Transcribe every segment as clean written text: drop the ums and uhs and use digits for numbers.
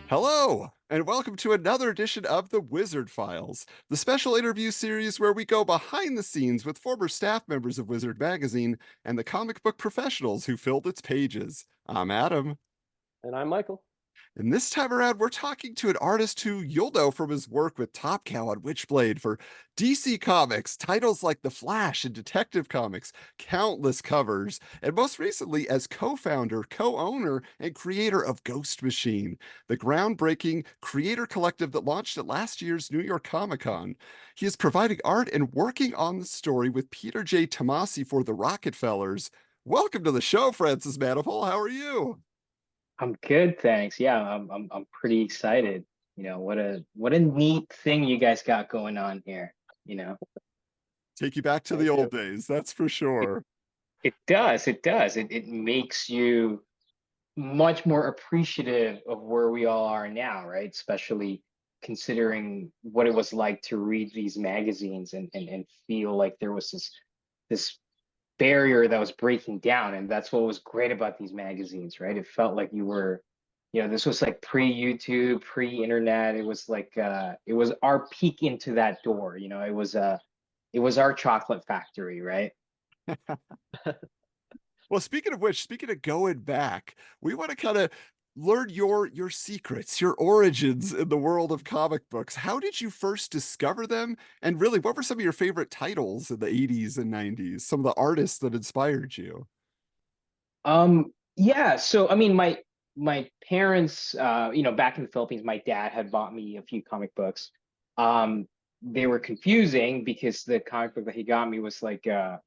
Hello, and welcome to another edition of the Wizard Files, the special interview series where we go behind the scenes with former staff members of Wizard Magazine and the comic book professionals who filled its pages. I'm Adam. And I'm Michael. And this time around, we're talking to an artist who you'll know from his work with Top Cow on Witchblade for DC Comics, titles like The Flash and Detective Comics, countless covers, and most recently as co founder, co owner, and creator of Ghost Machine, the groundbreaking creator collective that launched at last year's New York Comic Con. He is providing art and working on the story with Peter J. Tomasi for the Rocketfellers. Welcome to the show, Francis Manapul. How are you? I'm good, thanks. Yeah, I'm pretty excited. What a neat thing you guys got going on here, you know. Take you back to the Thank old you. days, that's for It sure. it does, it does. It makes you much more appreciative of where we all are now, right? Especially considering what it was like to read these magazines and feel like there was this barrier that was breaking down. And that's what was great about these magazines, right? It felt like this was like pre-YouTube, pre-internet. It was like it was our peek into that door. It was our chocolate factory, right? Well, speaking of which, speaking of going back, we want to kind of learn your secrets, your origins in the world of comic books. How did you first discover them? And really, what were some of your favorite titles in the 80s and 90s? Some of the artists that inspired you? Yeah, so I mean my parents back in the Philippines, my dad had bought me a few comic books. They were confusing because the comic book that he got me was like a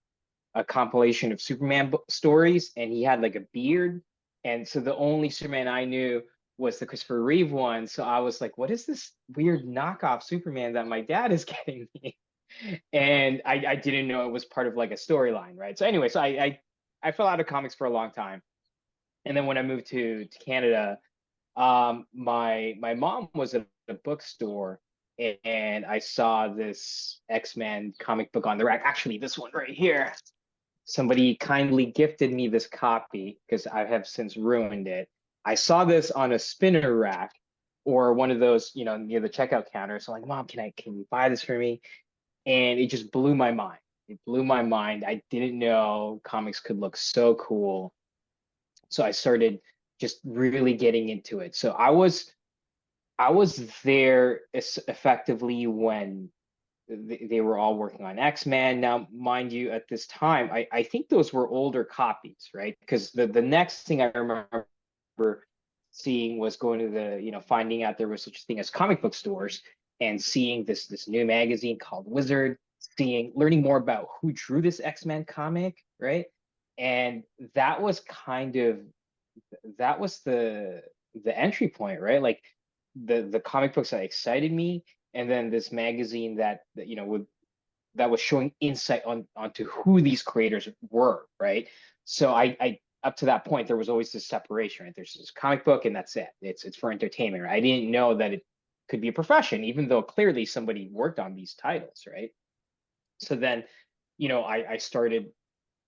compilation of Superman stories, and he had like a beard. And so the only Superman I knew was the Christopher Reeve one. So I was like, what is this weird knockoff Superman that my dad is getting me? And I didn't know it was part of like a storyline, right? So anyway, so I fell out of comics for a long time. And then when I moved to Canada, my mom was at a bookstore, and I saw this X-Men comic book on the rack. Actually, this one right here. Somebody kindly gifted me this copy because I have since ruined it. I saw this on a spinner rack or one of those, near the checkout counter. So I'm like, Mom, can you buy this for me? And it just blew my mind. It blew my mind. I didn't know comics could look so cool. So I started just really getting into it. So I was there effectively when they were all working on X-Men. Now, mind you, at this time, I think those were older copies, right? Because the next thing I remember seeing was going to finding out there was such a thing as comic book stores and seeing this new magazine called Wizard, learning more about who drew this X-Men comic, right? And that was kind of that was the entry point, right? Like the comic books that excited me, and then this magazine that was showing insight onto who these creators were, right? So I up to that point there was always this separation, right? There's this comic book and that's it. It's for entertainment, right? I didn't know that it could be a profession, even though clearly somebody worked on these titles, right? So then, I started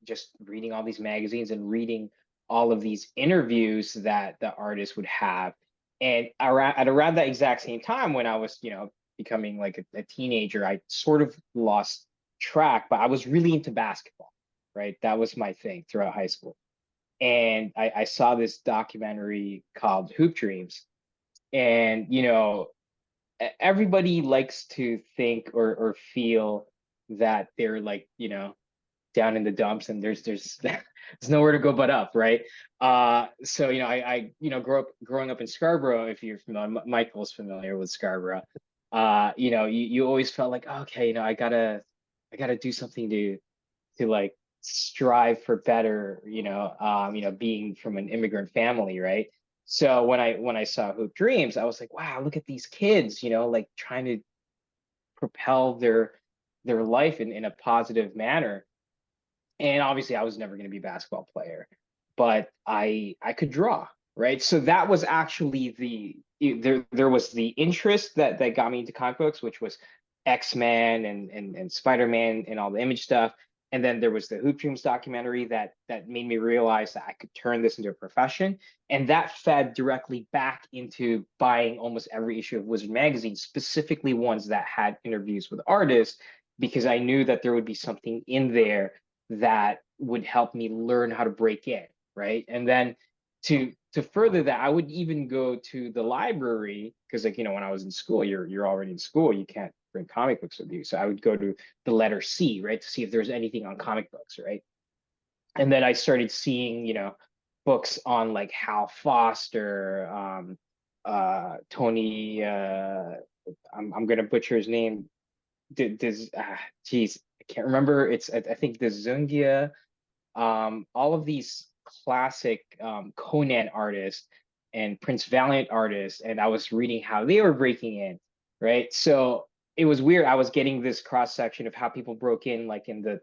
just reading all these magazines and reading all of these interviews that the artists would have. And around that exact same time when I was, becoming like a teenager, I sort of lost track, but I was really into basketball, right? That was my thing throughout high school. And I saw this documentary called Hoop Dreams. And, everybody likes to think or feel that they're like, down in the dumps and there's there's nowhere to go but up, right? So I growing up in Scarborough. If you're familiar, Michael's familiar with Scarborough. You always felt like, okay, I gotta do something to like strive for better, being from an immigrant family, right? So when I saw Hoop Dreams, I was like, wow, look at these kids, like trying to propel their life in a positive manner. And obviously I was never going to be a basketball player, but I could draw, right? So that was actually there was the interest that got me into comic books, which was X-Men and Spider-Man and all the Image stuff. And then there was the Hoop Dreams documentary that made me realize that I could turn this into a profession. And that fed directly back into buying almost every issue of Wizard magazine, specifically ones that had interviews with artists, because I knew that there would be something in there that would help me learn how to break in, right? And then to further that, I would even go to the library because, like, when I was in school, you're already in school, you can't bring comic books with you. So I would go to the letter C, right, to see if there's anything on comic books, right? And then I started seeing, books on like Hal Foster, Tony. I'm gonna butcher his name. Does geez, I can't remember. I think the Zungia, all of these classic Conan artists and Prince Valiant artists, and I was reading how they were breaking in, right? So it was weird. I was getting this cross section of how people broke in, like in the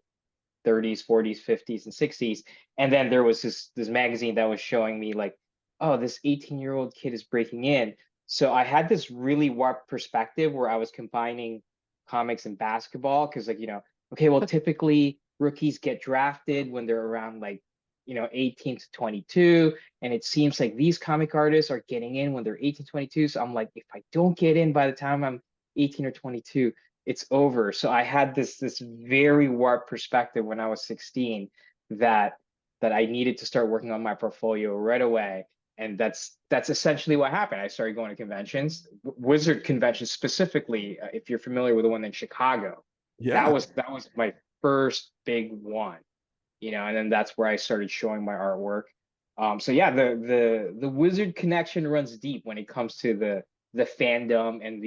30s, 40s, 50s, and 60s, and then there was this magazine that was showing me like, oh, this 18-year-old kid is breaking in. So I had this really warped perspective where I was combining comics and basketball because, like, okay, well, typically rookies get drafted when they're around like 18 to 22, and it seems like these comic artists are getting in when they're 18, 22. So I'm like, if I don't get in by the time I'm 18 or 22, it's over. So I had this very warped perspective when I was 16 that I needed to start working on my portfolio right away. And that's essentially what happened. I started going to conventions, Wizard conventions specifically. If you're familiar with the one in Chicago, that Yeah. was my first big one, and then that's where I started showing my artwork. So yeah, the Wizard connection runs deep when it comes to the fandom and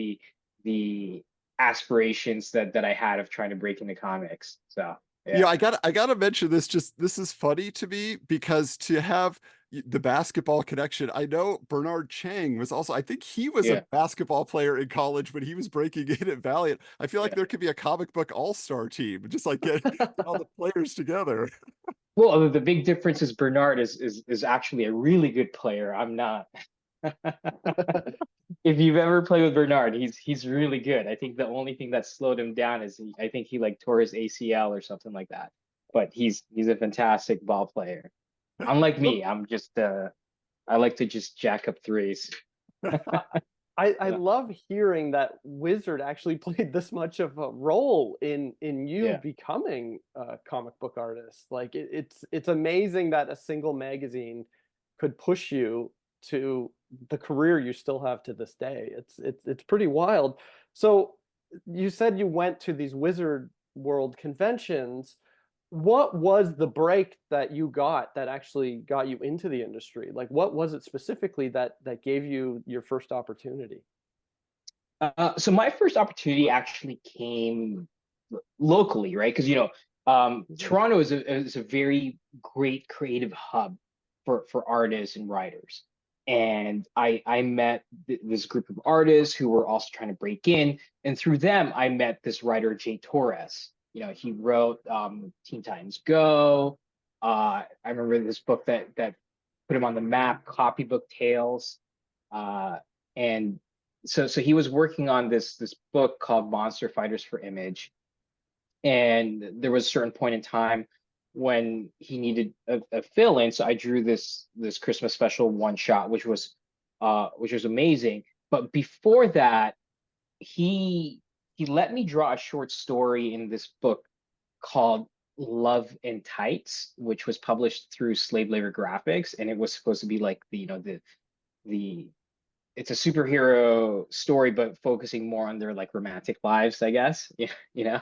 the aspirations that I had of trying to break into comics. So Yeah, yeah, I gotta mention this. Just this is funny to me because to have the basketball connection, I know Bernard Chang was also. I think he was a yeah, basketball player in college when he was breaking in at Valiant. I feel like yeah. there could be a comic book all-star team, just like get all the players together. Well, the big difference is Bernard is actually a really good player. I'm not. If you've ever played with Bernard, he's really good. I think the only thing that slowed him down is I think he like tore his ACL or something like that. But he's a fantastic ball player. Unlike me, I'm just I like to just jack up threes. I Yeah, love hearing that Wizard actually played this much of a role in you yeah. becoming a comic book artist. Like it's amazing that a single magazine could push you to the career you still have to this day. It's pretty wild. So you said you went to these Wizard World conventions. What was the break that you got that actually got you into the industry? Like what was it specifically that gave you your first opportunity? So my first opportunity actually came locally, right? Because Mhm. Toronto is a very great creative hub for artists and writers. And I met this group of artists who were also trying to break in, and through them I met this writer Jay Torres. He wrote Teen Titans Go. I remember this book that put him on the map, Copybook Tales. Uh, and so he was working on this book called Monster Fighters for Image, and there was a certain point in time when he needed a fill in. So I drew this Christmas special one shot, which was amazing. But before that, he he let me draw a short story in this book called Love in Tights, which was published through Slave Labor Graphics, and it was supposed to be like the it's a superhero story, but focusing more on their like romantic lives, I guess. Yeah,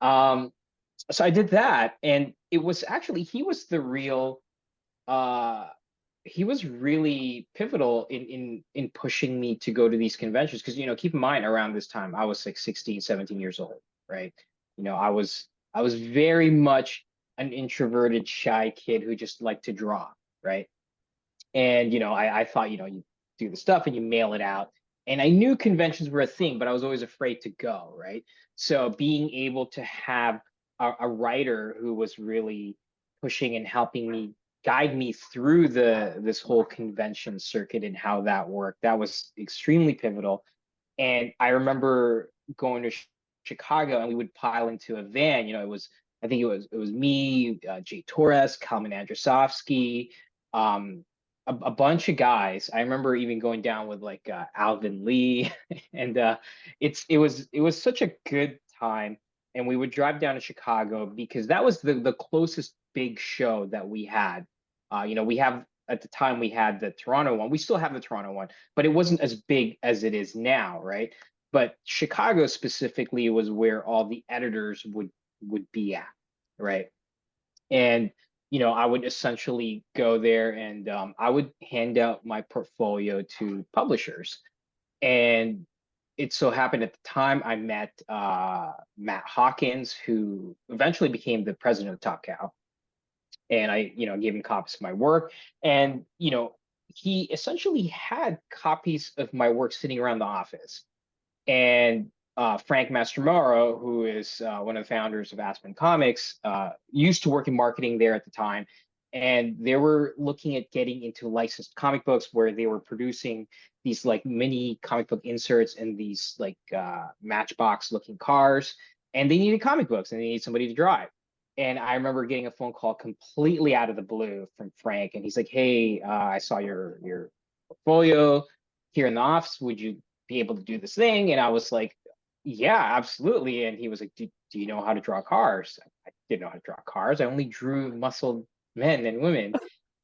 Um, so I did that, and it was actually uh he was really pivotal in pushing me to go to these conventions because keep in mind around this time I was like 16, 17 years old, right? I was very much an introverted, shy kid who just liked to draw, right? And I thought, you do the stuff and you mail it out. And I knew conventions were a thing, but I was always afraid to go, right? So being able to have a writer who was really pushing and helping me guide me through this whole convention circuit and how that worked, that was extremely pivotal. And I remember going to Chicago, and we would pile into a van. It was I think it was me, Jay Torres, Kalman Andrzejowski, um, a bunch of guys. I remember even going down with like Alvin Lee, and it was such a good time. And we would drive down to Chicago because that was the closest big show that we had. You know, we have at the time we had the Toronto one. We still have the Toronto one, but it wasn't as big as it is now, right? But Chicago specifically was where all the editors would be at, right? And you know, I would essentially go there and I would hand out my portfolio to publishers. And it so happened at the time I met Matt Hawkins, who eventually became the president of Top Cow. And I, you know, gave him copies of my work. And, you know, he essentially had copies of my work sitting around the office. And Frank Mastromaro, who is one of the founders of Aspen Comics, used to work in marketing there at the time. And they were looking at getting into licensed comic books where they were producing these like mini comic book inserts in these like matchbox looking cars. And they needed comic books and they needed somebody to draw it. And I remember getting a phone call completely out of the blue from Frank. And he's like, hey, I saw your portfolio here in the office. Would you be able to do this thing? And I was like, yeah, absolutely. And he was like, do you know how to draw cars? I didn't know how to draw cars. I only drew muscled men and women.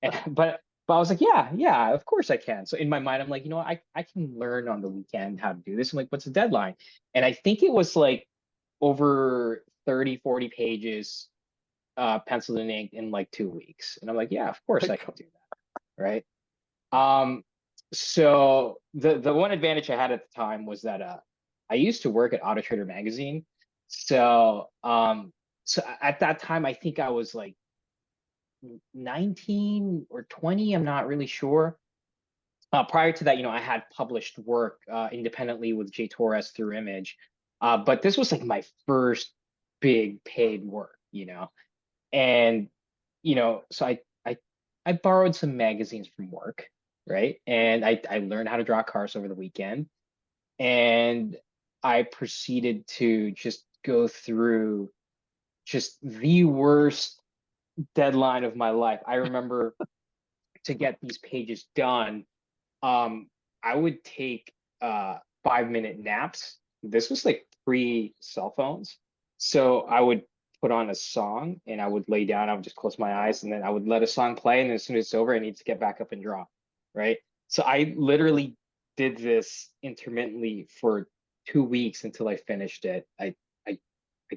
And, but I was like, yeah, of course I can. So in my mind, I'm like, you know, I can learn on the weekend how to do this. I'm like, what's the deadline? And I think it was like over 30, 40 pages, penciled and ink in like 2 weeks. And I'm like, yeah, of course I can do that. Right. So the one advantage I had at the time was that I used to work at Auto Trader magazine. So so at that time I think I was like 19 or 20, I'm not really sure. Prior to that, you know, I had published work independently with Jay Torres through Image. But this was like my first big paid work, you know. And you know, so I borrowed some magazines from work, right? And I learned how to draw cars over the weekend. And I proceeded to just go through just the worst deadline of my life. I remember to get these pages done, I would take 5-minute naps. This was like pre cell phones. So I would put on a song and I would lay down, I would just close my eyes and then I would let a song play. And as soon as it's over, I need to get back up and draw. Right. So I literally did this intermittently for 2 weeks until I finished it. I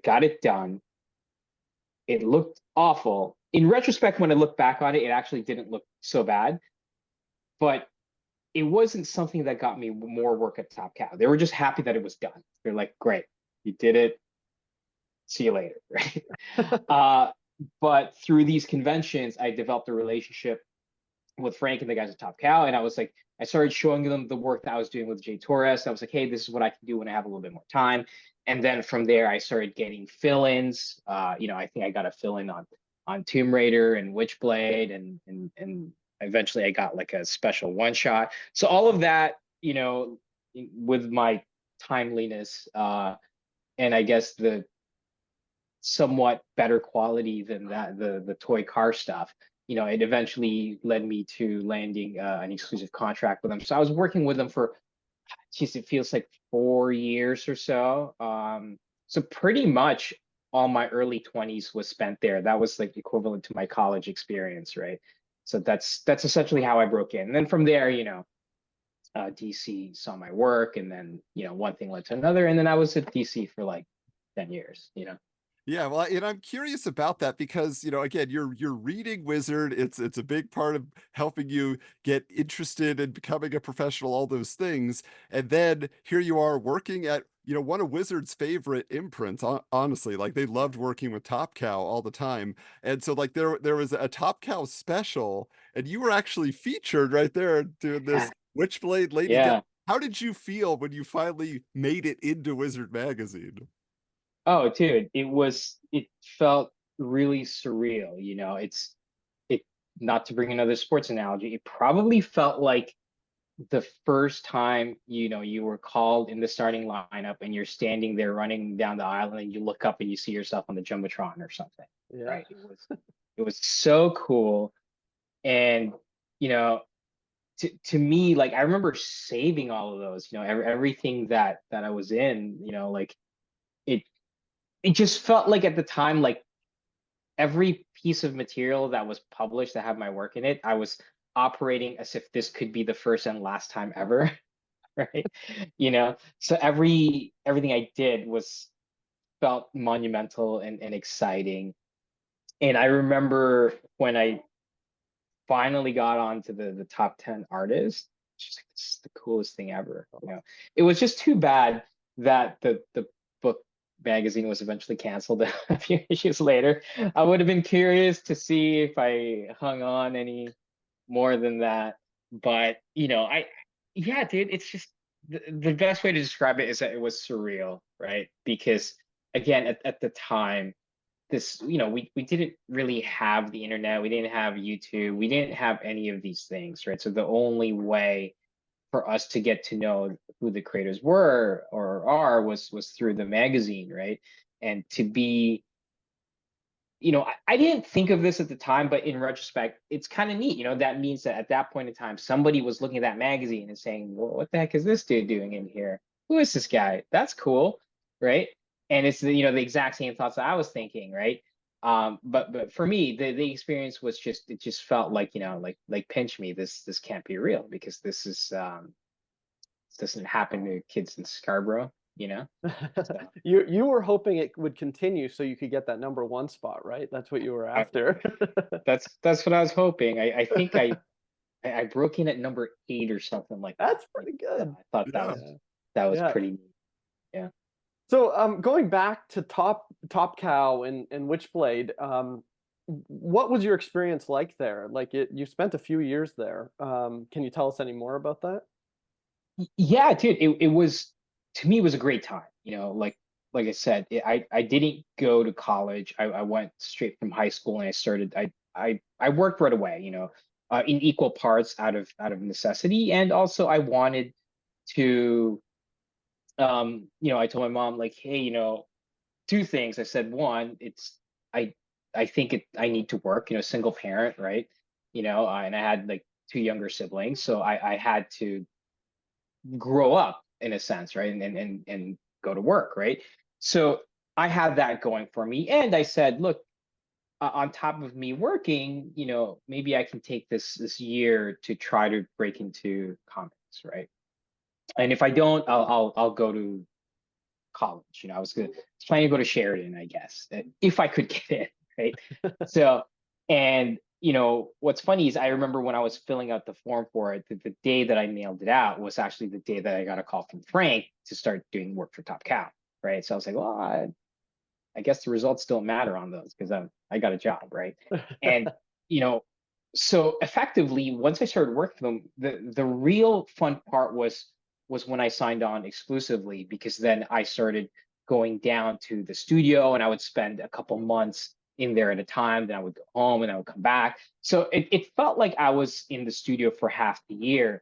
got it done. It looked awful. In retrospect, when I look back on it, it actually didn't look so bad. But it wasn't something that got me more work at Top Cow. They were just happy that it was done. They're like, great, you did it. See you later. Right. But through these conventions, I developed a relationship with Frank and the guys at Top Cow. And I was like, I started showing them the work that I was doing with Jay Torres. I was like, hey, this is what I can do when I have a little bit more time. And then from there, I started getting fill-ins. You know, I think I got a fill-in on Tomb Raider and Witchblade, and eventually I got like a special one shot. So all of that, you know, with my timeliness, and I guess the somewhat better quality than that the toy car stuff, you know, it eventually led me to landing an exclusive contract with them. So I was working with them for, geez, it feels like 4 years or so. So pretty much all my early 20s was spent there. That was like equivalent to my college experience, right? So that's essentially how I broke in. And then from there, you know, DC saw my work, and then, you know, one thing led to another, and then I was at DC for like 10 years, you know. Yeah, well, and I'm curious about that because, you know, again, you're reading Wizard. It's a big part of helping you get interested in becoming a professional, all those things. And then here you are working at, you know, one of Wizard's favorite imprints. Honestly, like they loved working with Top Cow all the time. And so like there was a Top Cow special, and you were actually featured right there doing this Witchblade Lady Death. Yeah. How did you feel when you finally made it into Wizard magazine? Oh, dude, it felt really surreal, you know. It not to bring another sports analogy, it probably felt like the first time, you know, you were called in the starting lineup and you're standing there running down the aisle and you look up and you see yourself on the Jumbotron or something, Yeah. right? It was so cool. And, you know, to me, like I remember saving all of those, you know, everything that I was in, you know, like it it just felt like at the time, like every piece of material that was published that had my work in it, I was operating as if this could be the first and last time ever, right? You know, so everything I did was felt monumental and exciting. And I remember when I finally got onto the top 10 artists, just like this is the coolest thing ever. You know, it was just too bad that the book magazine was eventually canceled a few issues later. I would have been curious to see if I hung on any more than that. But you know, yeah, dude, it's just the best way to describe it is that it was surreal, right? Because again, at the time, this, you know, we didn't really have the internet, we didn't have YouTube, we didn't have any of these things, right? So the only way for us to get to know who the creators were or are was through the magazine, right? And to be, you know, I didn't think of this at the time, but in retrospect, it's kind of neat. You know, that means that at that point in time, somebody was looking at that magazine and saying, well, what the heck is this dude doing in here? Who is this guy? That's cool, right? And it's the, you know, the exact same thoughts that I was thinking, right? But for me, the experience was just, it just felt like, you know, like pinch me, this can't be real, because this doesn't happen to kids in Scarborough, you know? So You were hoping it would continue so you could get that #1 spot, right? That's what you were I, after. that's what I was hoping. I think I broke in at number 8 or something like that. That's pretty good. I thought Yeah. that was Yeah. pretty neat. Yeah. So, going back to Top Cow and Witchblade, what was your experience like there? Like you spent a few years there. Can you tell us any more about that? Yeah, dude, it was, to me, it was a great time. You know, like I said, I didn't go to college. I went straight from high school and I started. I worked right away. You know, in equal parts out of necessity, and also I wanted to. You know, I told my mom like, hey, you know, two things. I said, one, it's I I think I need to work. You know, single parent, right? You know, and I had like two younger siblings, so I had to grow up in a sense, right? And go to work, right? So I had that going for me. And I said, look, on top of me working, you know, maybe I can take this year to try to break into comics, right? And if I don't, I'll go to college. You know, I was planning to go to Sheridan, I guess, if I could get in, right? So, and you know, what's funny is I remember when I was filling out the form for it, the day that I mailed it out was actually the day that I got a call from Frank to start doing work for Top Cow, right? So I was like, well, I guess the results don't matter on those because I got a job, right? And you know, so effectively, once I started working for them, the real fun part was when I signed on exclusively, because then I started going down to the studio and I would spend a couple months in there at a time. Then I would go home and I would come back. So it felt like I was in the studio for half the year.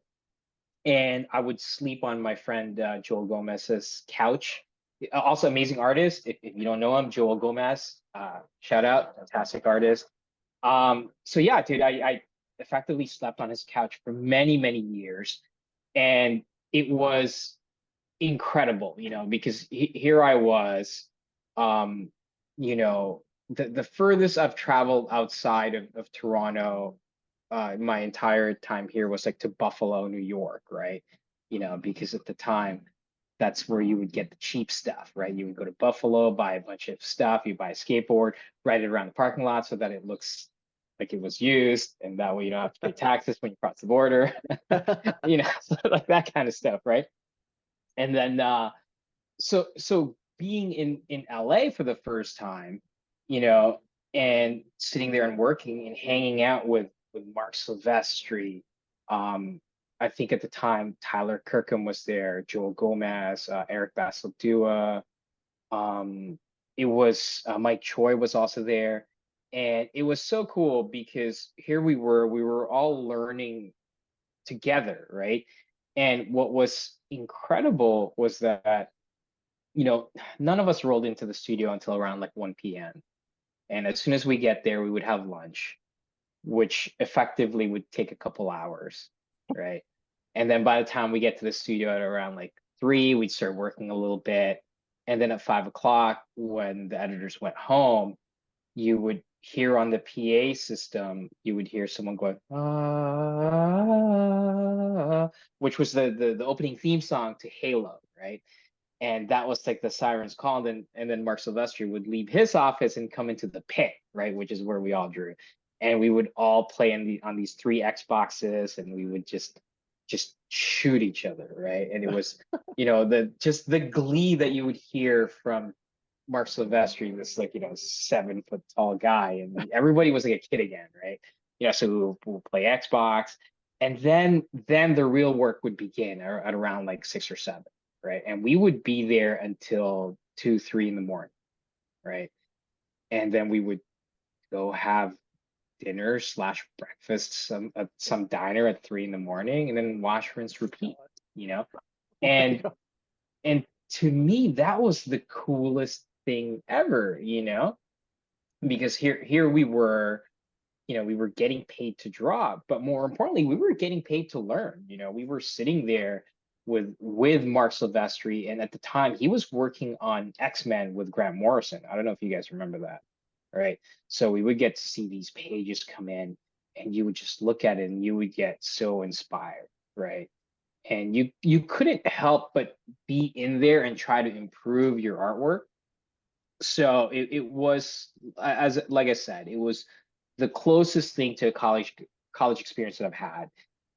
And I would sleep on my friend Joel Gomez's couch. Also, amazing artist. If you don't know him, Joel Gomez, shout out, fantastic artist. So yeah, dude, I effectively slept on his couch for many, many years. And it was incredible, you know, because here I was, um, you know, the furthest I've traveled outside of Toronto, my entire time here was like to Buffalo, New York, right? You know, because at the time, that's where you would get the cheap stuff, right? You would go to Buffalo, buy a bunch of stuff, you buy a skateboard, ride it around the parking lot so that it looks like it was used, and that way you don't have to pay taxes when you cross the border, you know, so like that kind of stuff, right? And then so being in LA for the first time, you know, and sitting there and working and hanging out with Mark Silvestri, um, I think at the time Tyler Kirkham was there, Joel Gomez, Eric Basildua, um, it was Mike Choi was also there, and it was so cool because here we were all learning together, right? And what was incredible was that, you know, none of us rolled into the studio until around like 1 p.m. And as soon as we get there, we would have lunch, which effectively would take a couple hours, right? And then by the time we get to the studio at around like 3, we'd start working a little bit. And then at 5 o'clock, when the editors went home, you would hear on the PA system, you would hear someone going, ah, which was the opening theme song to Halo, right? And that was like the sirens called, and then Mark Silvestri would leave his office and come into the pit, right, which is where we all drew, and we would all play on these 3 Xboxes, and we would just shoot each other, right? And it was, the just the glee that you would hear from Mark Silvestri, this like 7 foot tall guy, and everybody was like a kid again, right? So we'll play Xbox, and then the real work would begin at around like 6 or 7, right? And we would be there until 2, 3 in the morning, right? And then we would go have dinner slash breakfast at some diner at 3 in the morning, and then wash, rinse, repeat, you know? Oh my And God. and to me, that was the coolest thing ever, because here we were, we were getting paid to draw, but more importantly, we were getting paid to learn. We were sitting there with Mark Silvestri, and at the time he was working on X-Men with Grant Morrison. I don't know if you guys remember that, right? So we would get to see these pages come in, and you would just look at it and you would get so inspired, right? And you couldn't help but be in there and try to improve your artwork. So it was, as like I said, it was the closest thing to a college experience that I've had,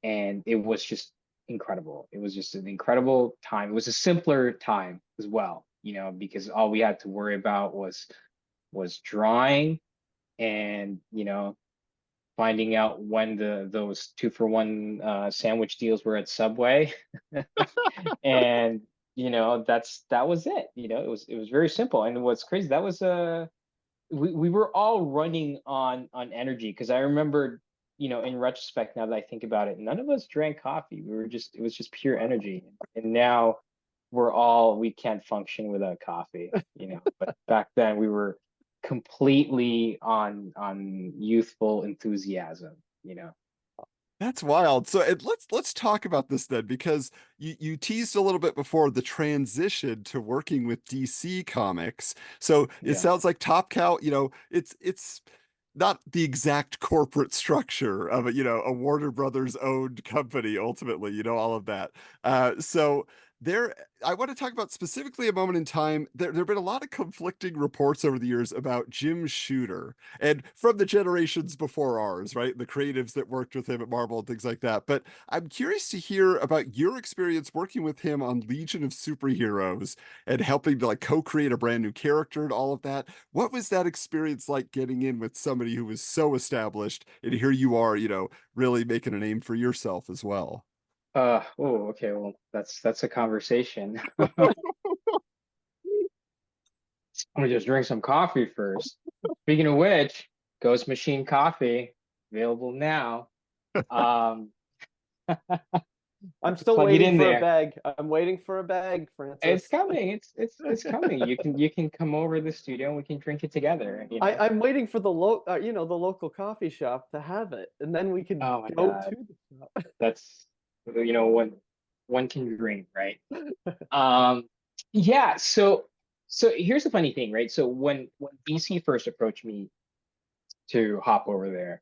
and it was just incredible. It was just an incredible time. It was a simpler time as well, because all we had to worry about was drawing, and finding out when those 2-for-1 sandwich deals were at Subway. And that was it. It was very simple. And what's crazy, that was we were all running on energy, because I remember, in retrospect, now that I think about it, none of us drank coffee. It was just pure energy. And now we can't function without coffee, but back then we were completely on youthful enthusiasm. That's wild. So let's talk about this then, because you teased a little bit before the transition to working with DC Comics. So it Yeah. sounds like Top Cow, it's not the exact corporate structure of a Warner Brothers owned company ultimately, all of that. So there, I want to talk about specifically a moment in time. There've been a lot of conflicting reports over the years about Jim Shooter, and from the generations before ours, right? The creatives that worked with him at Marvel and things like that. But I'm curious to hear about your experience working with him on Legion of Superheroes and helping to like co-create a brand new character and all of that. What was that experience like getting in with somebody who was so established, and here you are, really making a name for yourself as well? Oh, okay. Well, that's a conversation. Let me just drink some coffee first. Speaking of which, Ghost Machine Coffee available now. Um, I'm still Plug it waiting in for a there. bag. I'm waiting for a bag, It's Francis. coming. It's coming. You can come over to the studio and we can drink it together. I'm waiting for the local coffee shop to have it, and then we can Oh my go God, to the shop. that's one can dream, right? Um, yeah. So here's the funny thing, right? So when DC first approached me to hop over there,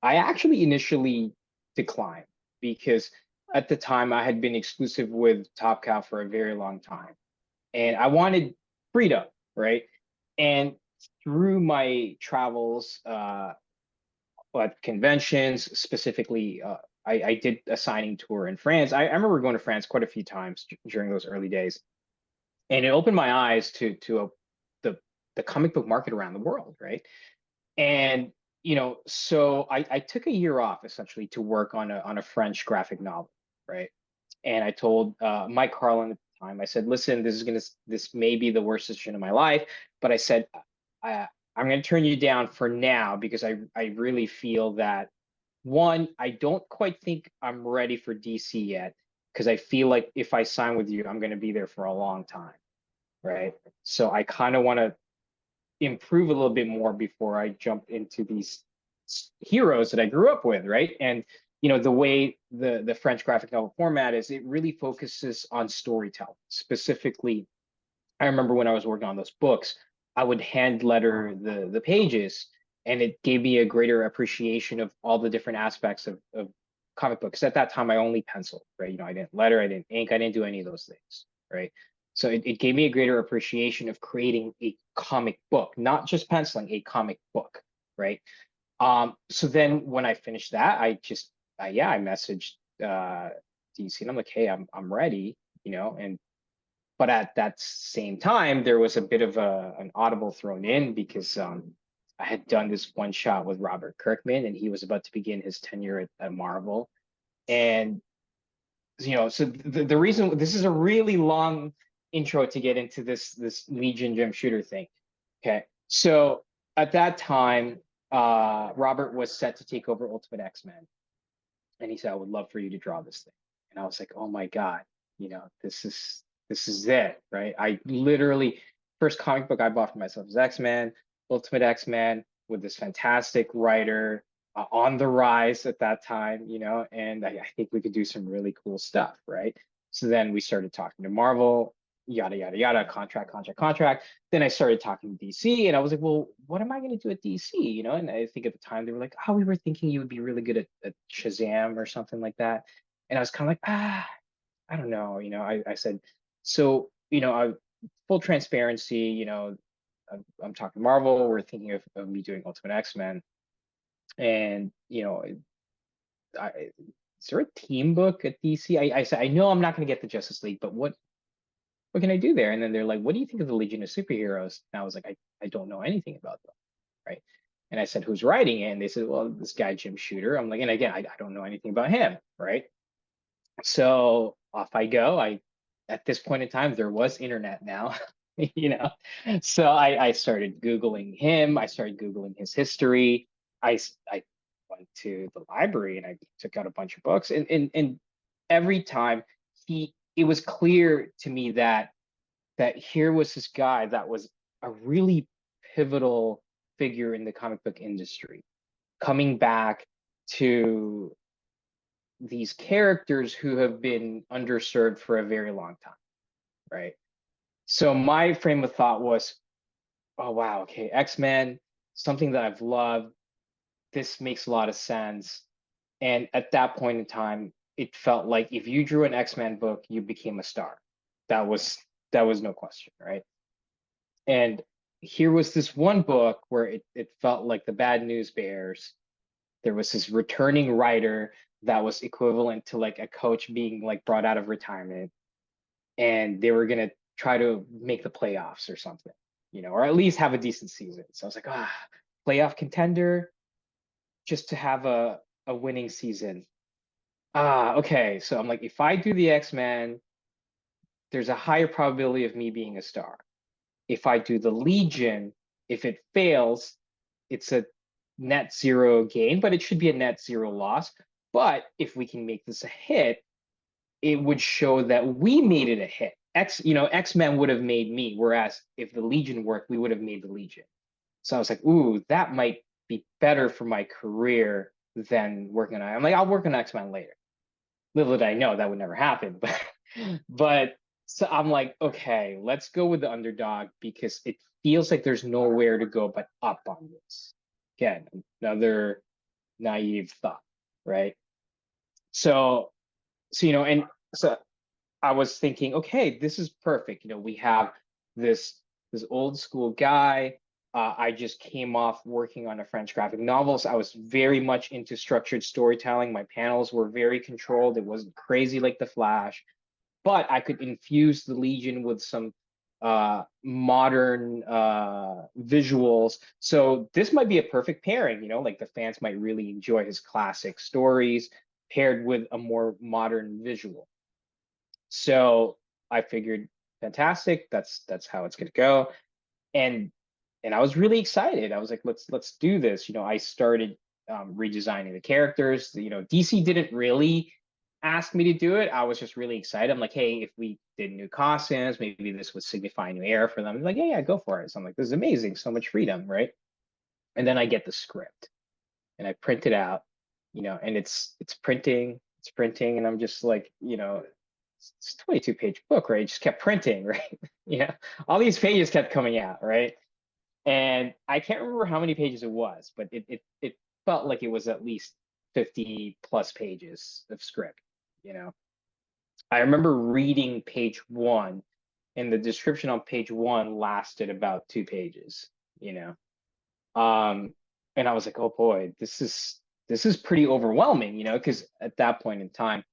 I actually initially declined, because at the time I had been exclusive with Top Cow for a very long time, and I wanted freedom, right? And through my travels, at conventions specifically, I did a signing tour in France. I remember going to France quite a few times during those early days, and it opened my eyes to the comic book market around the world, right? And so I took a year off essentially to work on a French graphic novel, right? And I told Mike Carlin at the time, I said, listen, this may be the worst decision of my life, but I said, I'm gonna turn you down for now, because I really feel that, one, I don't quite think I'm ready for DC yet, because I feel like if I sign with you, I'm going to be there for a long time, right? So I kind of want to improve a little bit more before I jump into these heroes that I grew up with, right? And the way the French graphic novel format is, it really focuses on storytelling. Specifically, I remember when I was working on those books, I would hand letter the pages, and it gave me a greater appreciation of all the different aspects of comic books. At that time, I only penciled, right? I didn't letter, I didn't ink, I didn't do any of those things, right? So it gave me a greater appreciation of creating a comic book, not just penciling, a comic book, right? So then when I finished that, I messaged DC, and I'm like, hey, I'm ready, and but at that same time, there was a bit of an audible thrown in, because I had done this one shot with Robert Kirkman, and he was about to begin his tenure at Marvel. And so the reason, this is a really long intro to get into this Legion Gem Shooter thing. Okay, so at that time, Robert was set to take over Ultimate X-Men, and he said, I would love for you to draw this thing. And I was like, oh my God, this is it, right? I literally, first comic book I bought for myself was X-Men, Ultimate X-Men, with this fantastic writer on the rise at that time, and I think we could do some really cool stuff, right? So then we started talking to Marvel, yada, yada, yada, contract. Then I started talking to DC, and I was like, well, what am I going to do at DC? And I think at the time they were like, oh, we were thinking you would be really good at Shazam or something like that. And I was kind of like, I don't know. I said, so, full transparency, I'm talking Marvel, we're thinking of me doing Ultimate X-Men. And, is there a team book at DC? I said, I know I'm not going to get the Justice League, but what can I do there? And then they're like, what do you think of the Legion of Superheroes? And I was like, I don't know anything about them, right? And I said, who's writing it? And they said, well, this guy, Jim Shooter. I'm like, and again, I don't know anything about him, right? So off I go. At this point in time, there was internet now, So I started Googling him. I started Googling his history. I went to the library and I took out a bunch of books. And every time it was clear to me that here was this guy that was a really pivotal figure in the comic book industry, coming back to these characters who have been underserved for a very long time, right? So my frame of thought was, oh wow, okay, X-Men, something that I've loved. This makes a lot of sense. And at that point in time, it felt like if you drew an X-Men book, you became a star. That was no question, right? And here was this one book where it felt like the Bad News Bears. There was this returning writer that was equivalent to like a coach being like brought out of retirement, and they were gonna try to make the playoffs or something, or at least have a decent season. So I was like, playoff contender, just to have a winning season. Okay. So I'm like, if I do the X-Men, there's a higher probability of me being a star. If I do the Legion, if it fails, it's a net zero gain, but it should be a net zero loss. But if we can make this a hit, it would show that we made it a hit. X-Men would have made me, whereas if the Legion worked, we would have made the Legion. So I was like, ooh, that might be better for my career than working on it. I'm like, I'll work on X-Men later. Little did I know that would never happen. But so I'm like, okay, let's go with the underdog, because it feels like there's nowhere to go but up on this. Again, another naive thought, right? So and so I was thinking, okay, this is perfect. We have this old school guy. I just came off working on a French graphic novel, so I was very much into structured storytelling. My panels were very controlled. It wasn't crazy like The Flash, but I could infuse the Legion with some modern visuals. So this might be a perfect pairing. Like the fans might really enjoy his classic stories paired with a more modern visual. So I figured, fantastic. That's how it's gonna go. And I was really excited. I was like, let's do this. I started redesigning the characters. DC didn't really asked me to do it, I was just really excited. I'm like, hey, if we did new costumes, maybe this would signify a new era for them. I'm like, yeah, go for it. So I'm like, this is amazing, so much freedom, right? And then I get the script and I print it out, and it's printing, and I'm just like, it's a 22-page book, right? It just kept printing, right? All these pages kept coming out, right? And I can't remember how many pages it was, but it felt like it was at least 50 plus pages of script, you know. I remember reading page one, and the description on page one lasted about 2 pages, you know. And I was like, oh boy, this is pretty overwhelming, because at that point in time,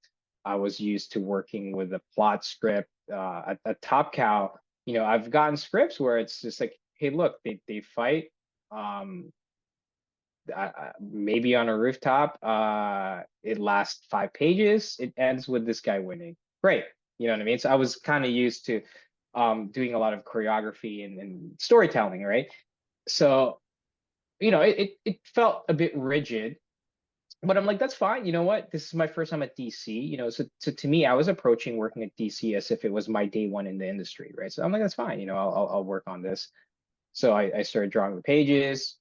I was used to working with a plot script. At Top Cow, I've gotten scripts where it's just like, hey, look, they fight, um, maybe on a rooftop. It lasts 5 pages. It ends with this guy winning. Great, you know what I mean? So I was kind of used to doing a lot of choreography and storytelling, right? So it felt a bit rigid, but I'm like, that's fine. You know what? This is my first time at DC. So to me, I was approaching working at DC as if it was my day one in the industry, right? So I'm like, that's fine. I'll work on this. So I started drawing the pages.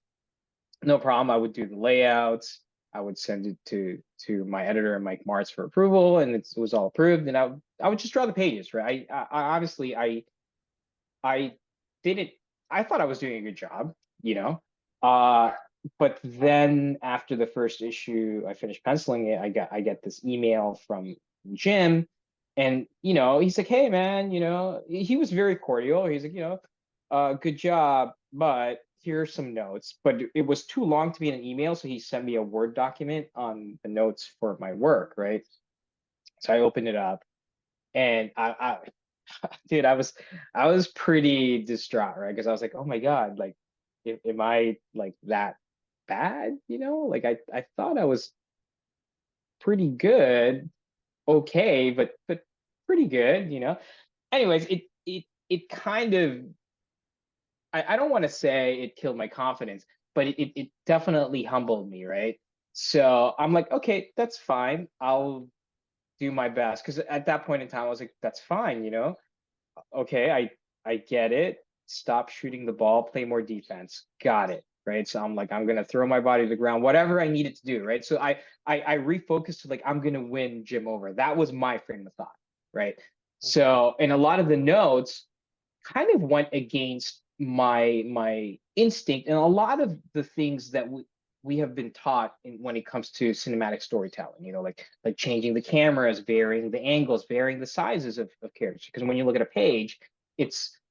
No problem. I would do the layouts. I would send it to my editor, Mike Martz, for approval, and it was all approved. And I would just draw the pages, right? I honestly I didn't. I thought I was doing a good job, you know. Uh, but then after the first issue, I finished penciling it. I get this email from Jim, and he's like, "Hey, man, he was very cordial. He's like, good job, but here's some notes." But it was too long to be in an email, so he sent me a Word document on the notes for my work, right? So I opened it up, and dude, I was pretty distraught, right? Because I was like, oh my God, like, am I like that bad? Like I thought I was pretty good, okay, but pretty good. Anyways, it kind of, I don't want to say it killed my confidence, but it definitely humbled me, right? So I'm like, okay, that's fine. I'll do my best. Because at that point in time, I was like, that's fine. Okay, I get it. Stop shooting the ball, play more defense. Got it. Right. So I'm like, I'm gonna throw my body to the ground, whatever I needed to do. Right. So I refocused to, like, I'm gonna win Jim over. That was my frame of thought. Right. So, and a lot of the notes kind of went against my instinct and a lot of the things that we have been taught when it comes to cinematic storytelling, like changing the cameras, varying the angles, varying the sizes of characters. Because when you look at a page,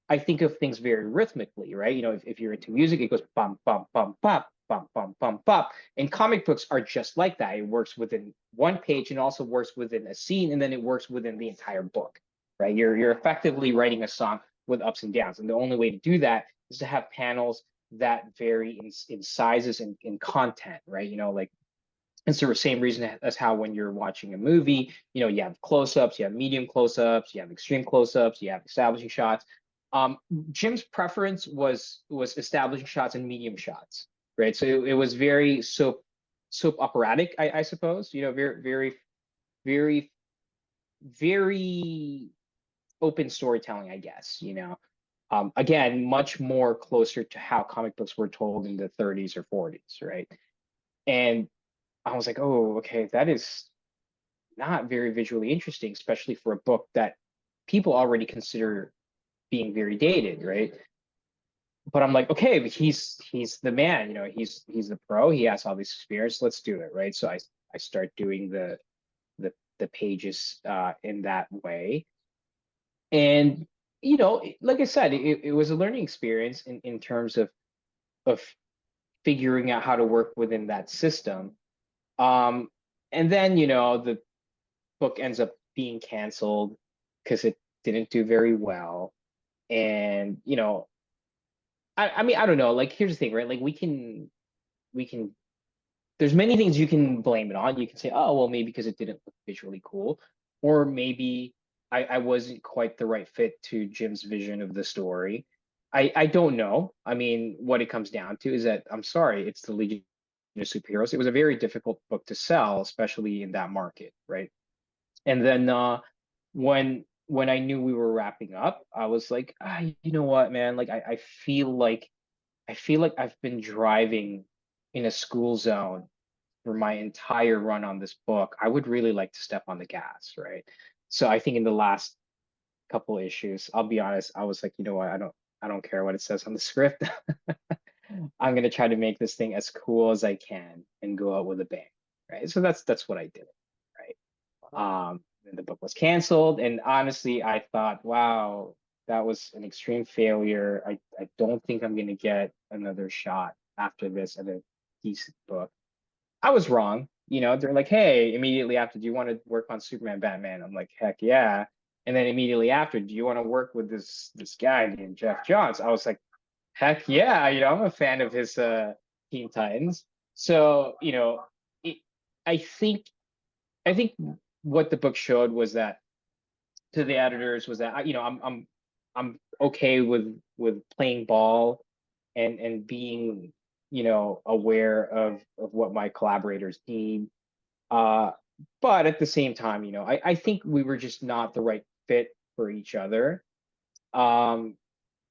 I think of things very rhythmically, right? If you're into music, it goes bum, bum, bum, bum, bum, bum, bum, bum. And comic books are just like that. It works within one page and also works within a scene, and then it works within the entire book, right? You're effectively writing a song with ups and downs. And the only way to do that is to have panels that vary in sizes and in content, right? Like, it's the same reason as how when you're watching a movie, you have close-ups, you have medium close-ups, you have extreme close-ups, you have establishing shots. Jim's preference was establishing shots and medium shots, right? So it was very soap operatic, I suppose. Very very very very open storytelling, I guess. Again, much more closer to how comic books were told in the 30s or 40s, right? And I was like, oh, okay, that is not very visually interesting, especially for a book that people already consider being very dated, right? But I'm like, okay, but he's the man, he's the pro, he has all this experience, let's do it, right? So I start doing the pages in that way. And like I said, it was a learning experience in terms of figuring out how to work within that system. Um, and then the book ends up being canceled because it didn't do very well. And I mean, I don't know. Like, here's the thing, right? Like, we can. There's many things you can blame it on. You can say, oh, well, maybe because it didn't look visually cool, or maybe I wasn't quite the right fit to Jim's vision of the story. I don't know. I mean, what it comes down to is that, I'm sorry, it's the Legion of Superheroes. It was a very difficult book to sell, especially in that market, right? And then when I knew we were wrapping up, I was like, you know what, man? Like I feel like I've been driving in a school zone for my entire run on this book. I would really like to step on the gas, right? So I think in the last couple issues, I'll be honest, I was like, you know what, I don't care what it says on the script. I'm gonna try to make this thing as cool as I can and go out with a bang, right? So that's what I did, right? And the book was canceled, and honestly, I thought, wow, that was an extreme failure. I don't think I'm gonna get another shot after this at a decent book. I was wrong. You know, they're like, hey, immediately after, do you want to work on Superman, Batman? I'm like, heck yeah. And then immediately after, do you want to work with this guy named Jeff Johns? I was like, heck yeah, you know, I'm a fan of his Teen Titans. So, you know, it, I think I think what the book showed was that to the editors was that you know, I'm okay with playing ball and being, you know, aware of what my collaborators need. Uh, but at the same time, you know, I think we were just not the right fit for each other. Um,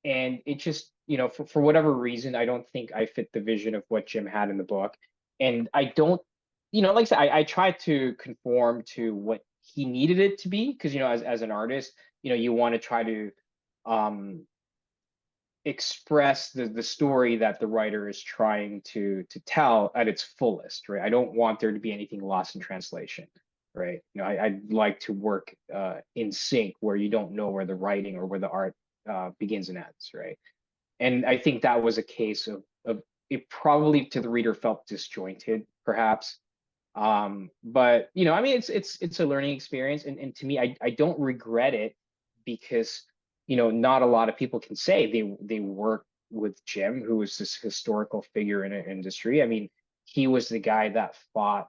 and it just, you know, for whatever reason, I don't think I fit the vision of what Jim had in the book. And I don't, you know, like I said, I tried to conform to what he needed it to be, because, you know, as an artist, you know, you want to try to um express the story that the writer is trying to tell at its fullest, right? I don't want there to be anything lost in translation, right? You know, I'd like to work in sync where you don't know where the writing or where the art begins and ends, right? And I think that was a case of it probably to the reader felt disjointed, perhaps. But you know, I mean, it's a learning experience, and to me, I don't regret it because you know, not a lot of people can say they work with Jim, who was this historical figure in an industry. I mean, he was the guy that fought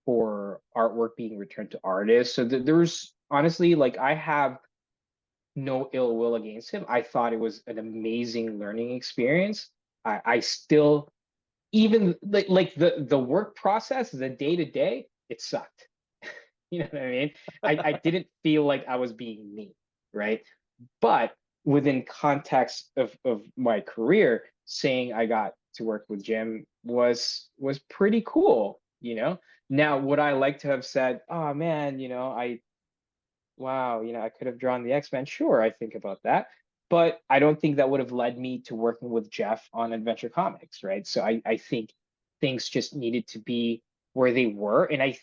for artwork being returned to artists. So there's honestly, like, I have no ill will against him. I thought it was an amazing learning experience. I still, even like the work process, the day to day, it sucked. You know what I mean? I didn't feel like I was being me, right? But within context of my career, saying I got to work with Jim was pretty cool, you know? Now, would I like to have said, oh man, you know, wow, you know, I could have drawn the X-Men. Sure, I think about that. But I don't think that would have led me to working with Jeff on Adventure Comics, right? So I think things just needed to be where they were. And I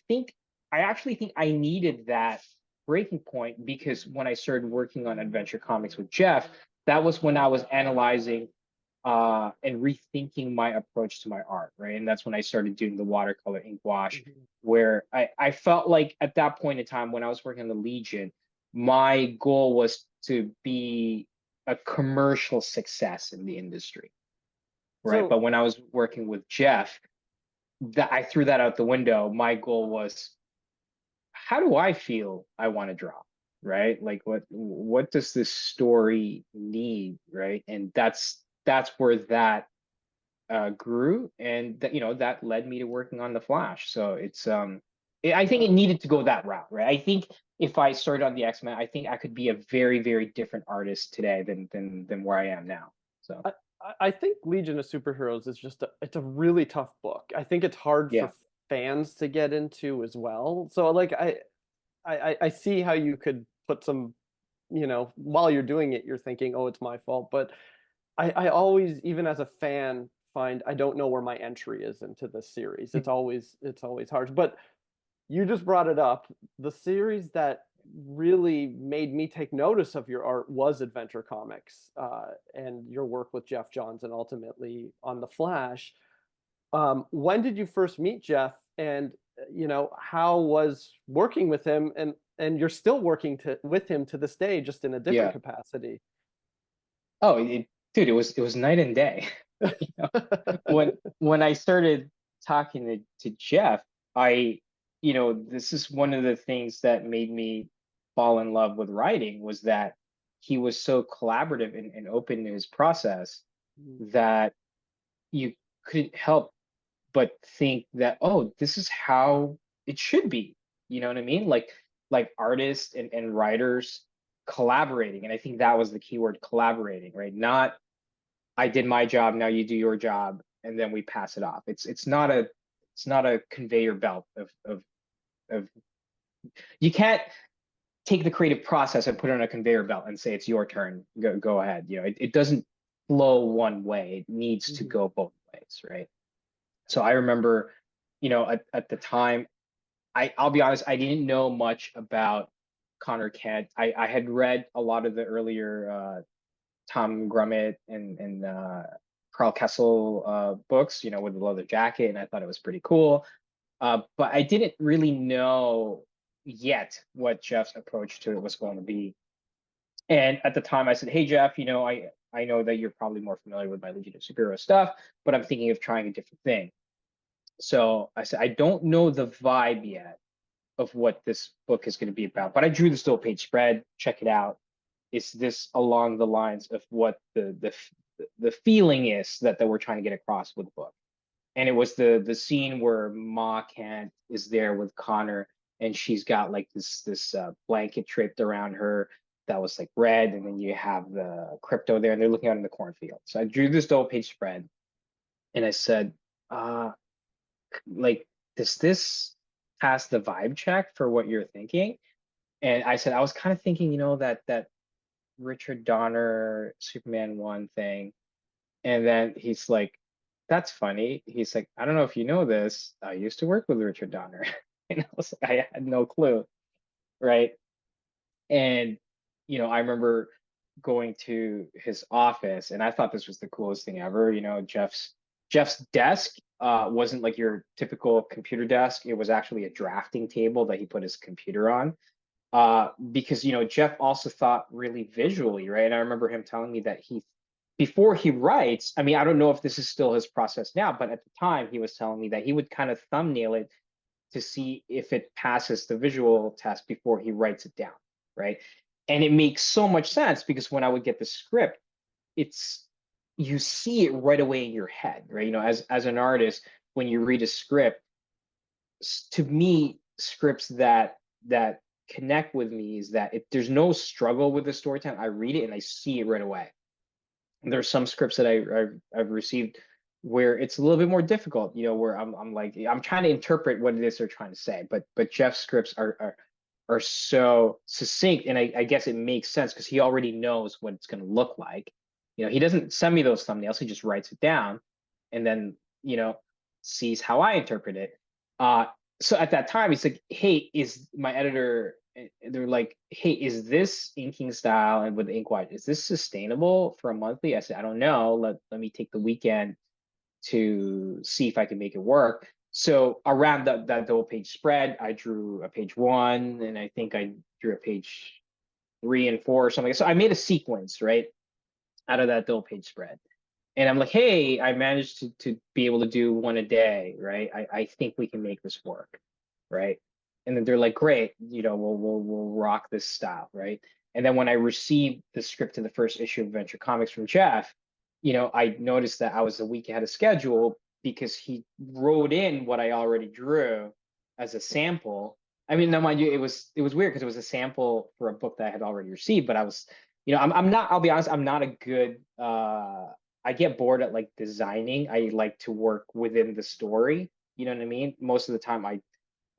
actually think I needed that breaking point because when I started working on Adventure Comics with Jeff, that was when I was analyzing and rethinking my approach to my art, right? And that's when I started doing the watercolor ink wash, where I felt like at that point in time when I was working on the Legion, my goal was to be a commercial success in the industry, right? So But when I was working with Jeff, that I threw that out the window. My goal was, how do I feel I want to draw? Right? Like what does this story need? Right. And that's where that grew, and that, you know, that led me to working on the Flash. So I think it needed to go that route, right? I think if I started on the X-Men, I think I could be a very, very different artist today than where I am now. So I think Legion of Superheroes is just it's a really tough book. I think it's hard yeah, for fans to get into as well. So like I see how you could put some, you know, while you're doing it, you're thinking, oh, it's my fault. But I always, even as a fan, find I don't know where my entry is into this series. It's always hard. But you just brought it up. The series that really made me take notice of your art was Adventure Comics, and your work with Jeff Johns and ultimately on the Flash. When did you first meet Jeff, and you know, how was working with him? And you're still working with him to this day, just in a different yeah. capacity. Oh, dude, it was night and day. You know? When I started talking to Jeff, you know, this is one of the things that made me fall in love with writing, was that he was so collaborative and open in his process that you couldn't help but think that, oh, this is how it should be. You know what I mean? Like like artists and writers collaborating. And I think that was the keyword, collaborating, right? Not I did my job, now you do your job, and then we pass it off. It's not a conveyor belt of you can't take the creative process and put it on a conveyor belt and say it's your turn. Go ahead. It doesn't flow one way. It needs to go both ways, right? So I remember, at the time, I'll be honest, I didn't know much about Connor Kent. I had read a lot of the earlier Tom Grummett and Carl Kessel books, with the leather jacket, and I thought it was pretty cool. But I didn't really know yet what Jeff's approach to it was going to be. And at the time, I said, "Hey, Jeff, I know that you're probably more familiar with my Legion of Superhero stuff, but I'm thinking of trying a different thing." So I said, "I don't know the vibe yet of what this book is going to be about, but I drew the still page spread. Check it out. Is this along the lines of what the feeling is that we're trying to get across with the book?" And it was the scene where Ma Kent is there with Connor, and she's got like this blanket draped around her that was like red, and then you have the crypto there, and they're looking out in the cornfield. So I drew this double page spread, and I said, like, does this pass the vibe check for what you're thinking? And I said I was kind of thinking, that Richard Donner Superman 1 thing. And then he's like, "That's funny." He's like, "I don't know if you know this. I used to work with Richard Donner." And I was like, I had no clue, right? And I remember going to his office, and I thought this was the coolest thing ever. Jeff's desk wasn't like your typical computer desk. It was actually a drafting table that he put his computer on. Because Jeff also thought really visually, right? And I remember him telling me that before he writes, I mean, I don't know if this is still his process now, but at the time he was telling me that he would kind of thumbnail it to see if it passes the visual test before he writes it down, right? And it makes so much sense because when I would get the script, you see it right away in your head, right? As an artist, when you read a script, to me, scripts that connect with me is that if there's no struggle with the storytelling, I read it and I see it right away. And there's some scripts that I've received where it's a little bit more difficult, where I'm like, I'm trying to interpret what it is they're trying to say. But Jeff's scripts are so succinct, and I guess it makes sense because he already knows what it's going to look like. He doesn't send me those thumbnails; he just writes it down, and then sees how I interpret it. So at that time, he's like, "Hey, is my editor?" They're like, "Hey, is this inking style and with ink white, is this sustainable for a monthly?" I said, "I don't know. Let me take the weekend to see if I can make it work." So around that double page spread, I drew a page 1, and I think I drew a page 3 and 4 or something. So I made a sequence, right, out of that double page spread. And I'm like, "Hey, I managed to be able to do one a day, right? I think we can make this work, right?" And then they're like, "Great, we'll rock this style, right?" And then when I received the script to the first issue of Adventure Comics from Jeff, I noticed that I was a week ahead of schedule because he wrote in what I already drew as a sample. I mean, now mind you, it was weird because it was a sample for a book that I had already received, but I was, I'm not, I'll be honest, I'm not a good I get bored at like designing. I like to work within the story. You know what I mean? Most of the time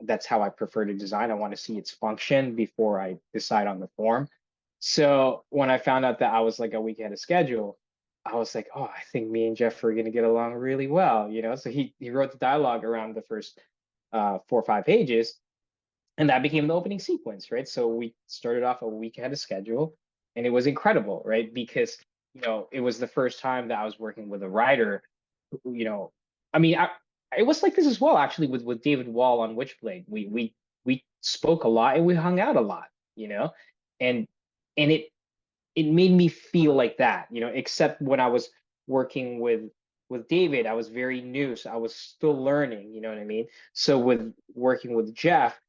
that's how I prefer to design. I want to see its function before I decide on the form. So when I found out that I was like a week ahead of schedule, I was like, "Oh, I think me and Jeff are gonna get along really well," So he wrote the dialogue around the first 4 or 5 pages, and that became the opening sequence, right? So we started off a week ahead of schedule, and it was incredible, right? Because it was the first time that I was working with a writer I mean, it was like this as well, actually, with David Wall on Witchblade. We spoke a lot and we hung out a lot, and it made me feel like that, except when I was working with David, I was very new, so I was still learning, you know what I mean? So with working with Jeff,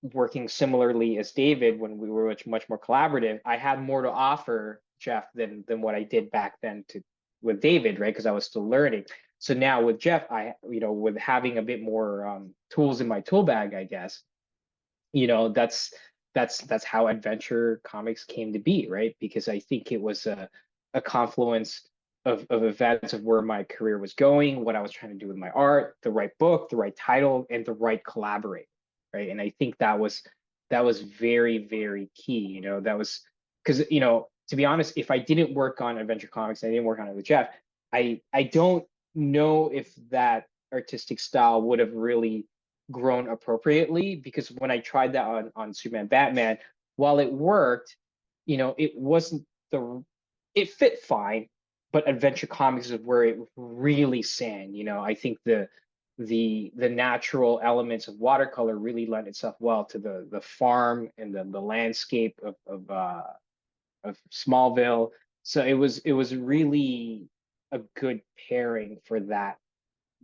working similarly as David, when we were much more collaborative, I had more to offer Jeff than what I did back then with David, right? Because I was still learning. So now with Jeff, with having a bit more tools in my tool bag, I guess, that's that's how adventure comics came to be, right? Because I think it was a confluence of events of where my career was going, what I was trying to do with my art, the right book, the right title, and the right collaborator, right? And I think that was very, very key. That was because, to be honest, if I didn't work on adventure comics, I didn't work on it with Jeff, I don't know if that artistic style would have really grown appropriately, because when I tried that on Superman Batman, while it worked, it wasn't the it fit fine, but adventure comics is where it really sang. I think the natural elements of watercolor really lent itself well to the farm and the landscape of Smallville. So it was really a good pairing for that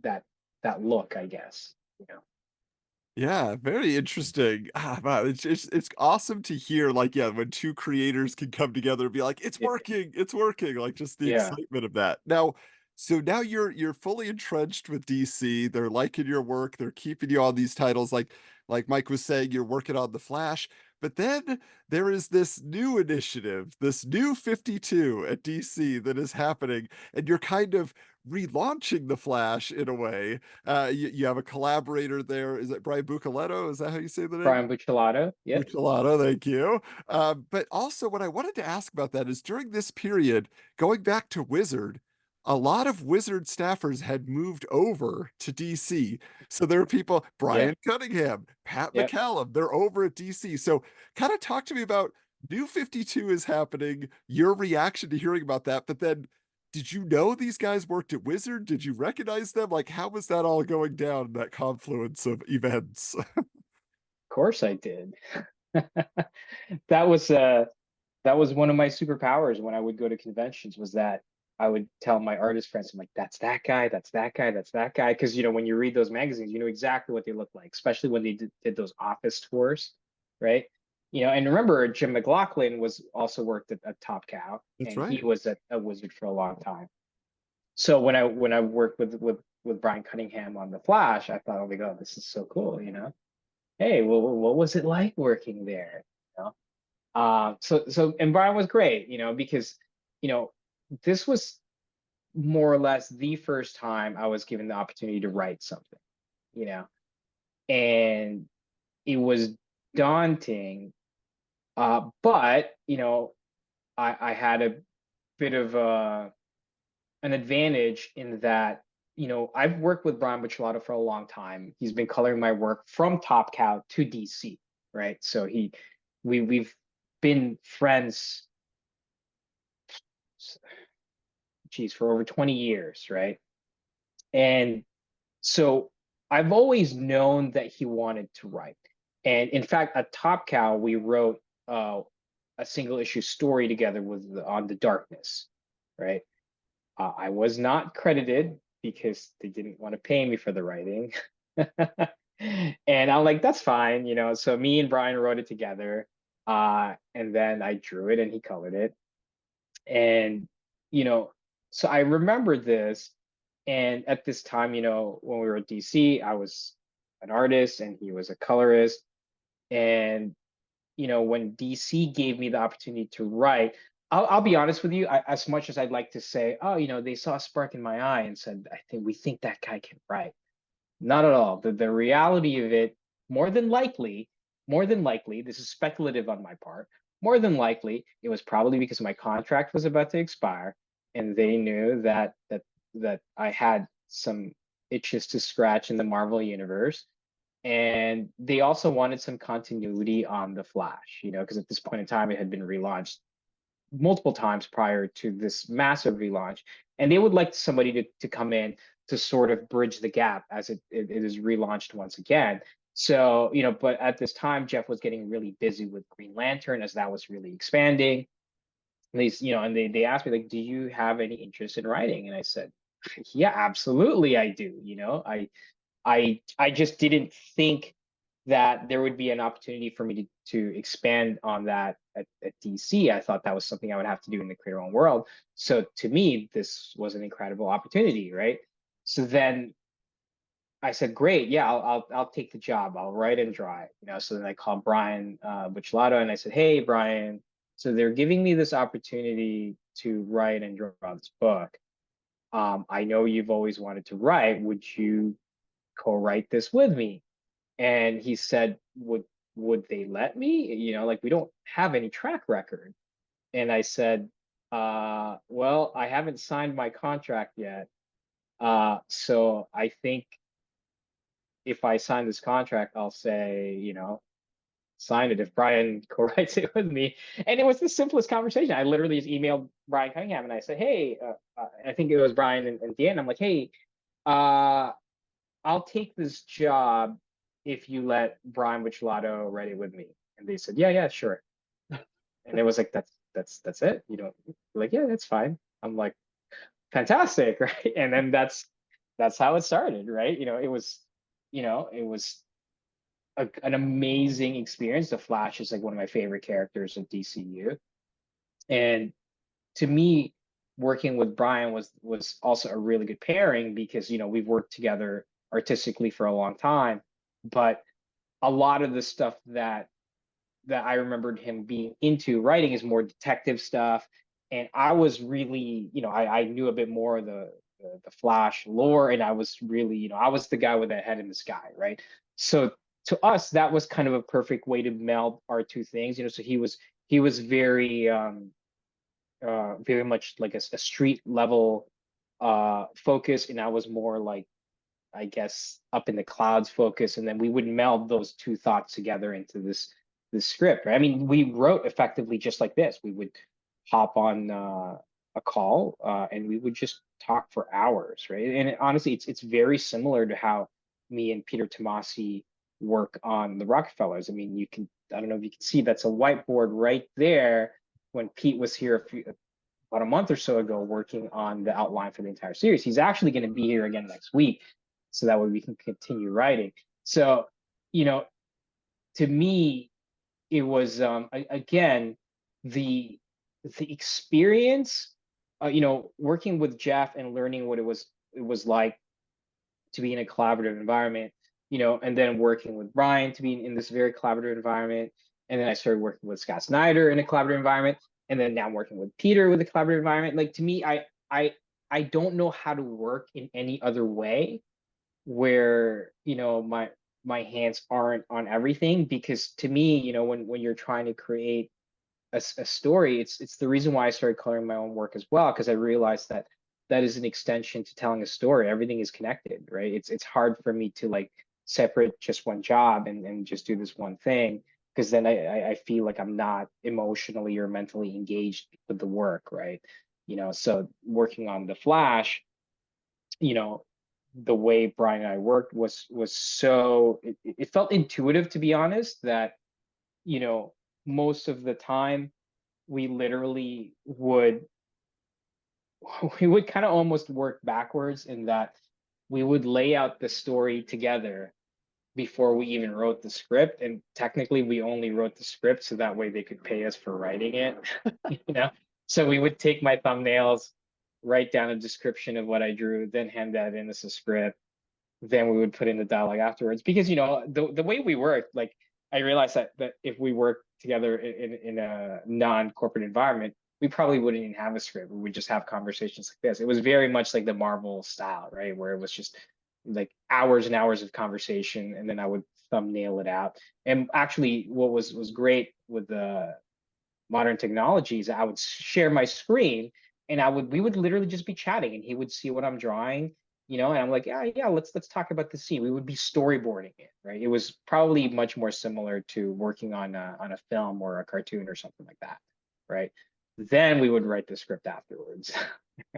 that look, I guess. Yeah, very interesting. Wow, it's awesome to hear, like, yeah, when two creators can come together and be like, Yeah, it's working, like just the yeah, excitement of that. Now, so now you're fully entrenched with DC. They're liking your work. They're keeping you on these titles, like Mike was saying, you're working on the Flash. But then there is this new initiative, this new 52 at DC that is happening, and you're kind of relaunching the Flash in a way. You have a collaborator there. Is it Brian Buccellato? Is that how you say the name? Brian Buccellato. Yeah, Buccellato, thank you. But also, what I wanted to ask about that is during this period, going back to Wizard, a lot of Wizard staffers had moved over to DC. So there are people, yeah, Brian Cunningham, Pat yeah. McCallum, they're over at DC. So kind of talk to me about New 52 is happening, your reaction to hearing about that, but then did you know these guys worked at Wizard? Did you recognize them? Like, how was that all going down, that confluence of events? Of course I did. That was one of my superpowers when I would go to conventions, was that I would tell my artist friends, I'm like, that's that guy, that's that guy, that's that guy. Because when you read those magazines, you know exactly what they look like, especially when they did those office tours, right? And remember, Jim McLaughlin was also worked at Top Cow, That's and he right. was at a Wizard for a long time. So when I worked with Brian Cunningham on The Flash, I thought, oh my God, this is so cool. Hey, well, what was it like working there? You know? And Brian was great, because you know this was more or less the first time I was given the opportunity to write something, you know, and it was daunting. But I had a bit of an advantage in that I've worked with Brian Buccellato for a long time. He's been coloring my work from Top Cow to DC, right? So we've been friends, geez, for over 20 years, right? And so I've always known that he wanted to write. And in fact, at Top Cow, we wrote a single issue story together on the Darkness, right? I was not credited because they didn't want to pay me for the writing. And I'm like, that's fine, So me and Brian wrote it together. And then I drew it and he colored it. And, you know, so I remember this. And at this time, when we were at DC, I was an artist and he was a colorist. And, when DC gave me the opportunity to write, I'll be honest with you, as much as I'd like to say, oh, they saw a spark in my eye and said, we think that guy can write. Not at all. The reality of it, more than likely, this is speculative on my part, more than likely, it was probably because my contract was about to expire and they knew that I had some itches to scratch in the Marvel universe. And they also wanted some continuity on the Flash, because at this point in time it had been relaunched multiple times prior to this massive relaunch, and they would like somebody to come in to sort of bridge the gap as it is relaunched once again. So, but at this time, Jeff was getting really busy with Green Lantern as that was really expanding. And they asked me, like, do you have any interest in writing? And I said, yeah, absolutely, I do. I just didn't think that there would be an opportunity for me to expand on that at DC. I thought that was something I would have to do in the creator own world. So to me, this was an incredible opportunity, right? So then I said, great, yeah, I'll take the job. I'll write and draw, So then I called Brian Bucciolato and I said, hey, Brian, so they're giving me this opportunity to write and draw this book. I know you've always wanted to write. Would you co-write this with me? And he said, would they let me? Like we don't have any track record. And I said, well, I haven't signed my contract yet. So I think if I sign this contract, I'll say, sign it if Brian co-writes it with me. And it was the simplest conversation. I literally just emailed Brian Cunningham and I said, hey, I think it was Brian and Dan. I'm like, hey, I'll take this job if you let Brian Bucciolato write it with me. And they said, yeah, sure. And it was like, that's it. Like, yeah, that's fine. I'm like, fantastic, right? And then that's how it started, right? It was an amazing experience. The Flash is like one of my favorite characters of DCU. And to me, working with Brian was also a really good pairing because we've worked together artistically for a long time, but a lot of the stuff that I remembered him being into writing is more detective stuff. And I was really, I knew a bit more of the Flash lore, and I was really, I was the guy with that head in the sky, right? So to us, that was kind of a perfect way to meld our two things, So he was very much like a street level focus, and I was more like, I guess, up in the clouds focus, and then we would meld those two thoughts together into this script, right? I mean, we wrote effectively just like this. We would hop on a call and we would just talk for hours, right? And honestly, it's very similar to how me and Peter Tomasi work on the Rockefellers. I mean, I don't know if you can see, that's a whiteboard right there when Pete was here about a month or so ago working on the outline for the entire series. He's actually going to be here again next week, so that way we can continue writing. So, to me, it was again the experience, working with Jeff and learning what it was like to be in a collaborative environment, and then working with Brian to be in this very collaborative environment, and then I started working with Scott Snyder in a collaborative environment, and then now I'm working with Peter with a collaborative environment. Like, to me, I don't know how to work in any other way where my hands aren't on everything, because to me, when you're trying to create a story, it's the reason why I started coloring my own work as well, because I realized that that is an extension to telling a story. Everything is connected, right? It's hard for me to like separate just one job and just do this one thing, because then I feel like I'm not emotionally or mentally engaged with the work, right? So working on the Flash, you know the way Brian and I worked was so, it felt intuitive, to be honest, that you know most of the time we literally would we would kind of almost work backwards, in that we would lay out the story together before we even wrote the script, and technically we only wrote the script so that way they could pay us for writing it. you know so we would take my thumbnails, write down a description of what I drew, then hand that in as a script, then we would put in the dialogue afterwards, because the way we work, like, I realized that if we work together in a non-corporate environment, we probably wouldn't even have a script. We would just have conversations like this. It was very much like the Marvel style, right, where it was just like hours and hours of conversation, and then I would thumbnail it out. And actually, what was great with the modern technologies, I would share my screen, and we would literally just be chatting, and he would see what I'm drawing, and I'm like, yeah, let's talk about the scene. We would be storyboarding it, right? It was probably much more similar to working on a film or a cartoon or something like that, right? Then we would write the script afterwards.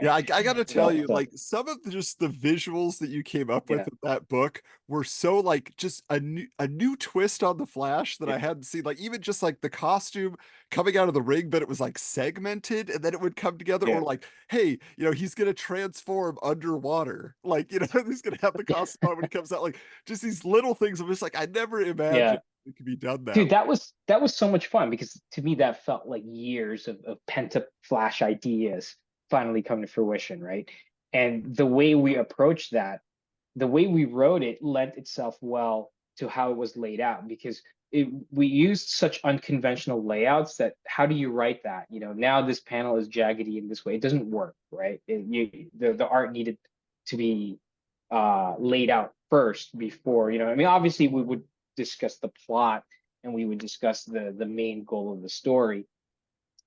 Yeah, I gotta tell you, So like, some of just the visuals that you came up with yeah, in that book were so, like, just a new twist on the Flash that yeah, I hadn't seen. Like, even just like the costume coming out of the ring, but it was like segmented, and then it would come together, yeah, or like, hey, he's gonna transform underwater. Like, he's gonna have the costume on when he comes out. Like, just these little things. I'm just like, I never yeah. imagined it could be done that Dude, way. that was so much fun, because to me that felt like years of pent up Flash ideas finally come to fruition, right? And the way we approached that the way we wrote it lent itself well to how it was laid out, because we used such unconventional layouts that how do you write that? Now this panel is jaggedy in this way. It doesn't work, right? The art needed to be laid out first before, I mean, obviously we would discuss the plot and we would discuss the main goal of the story,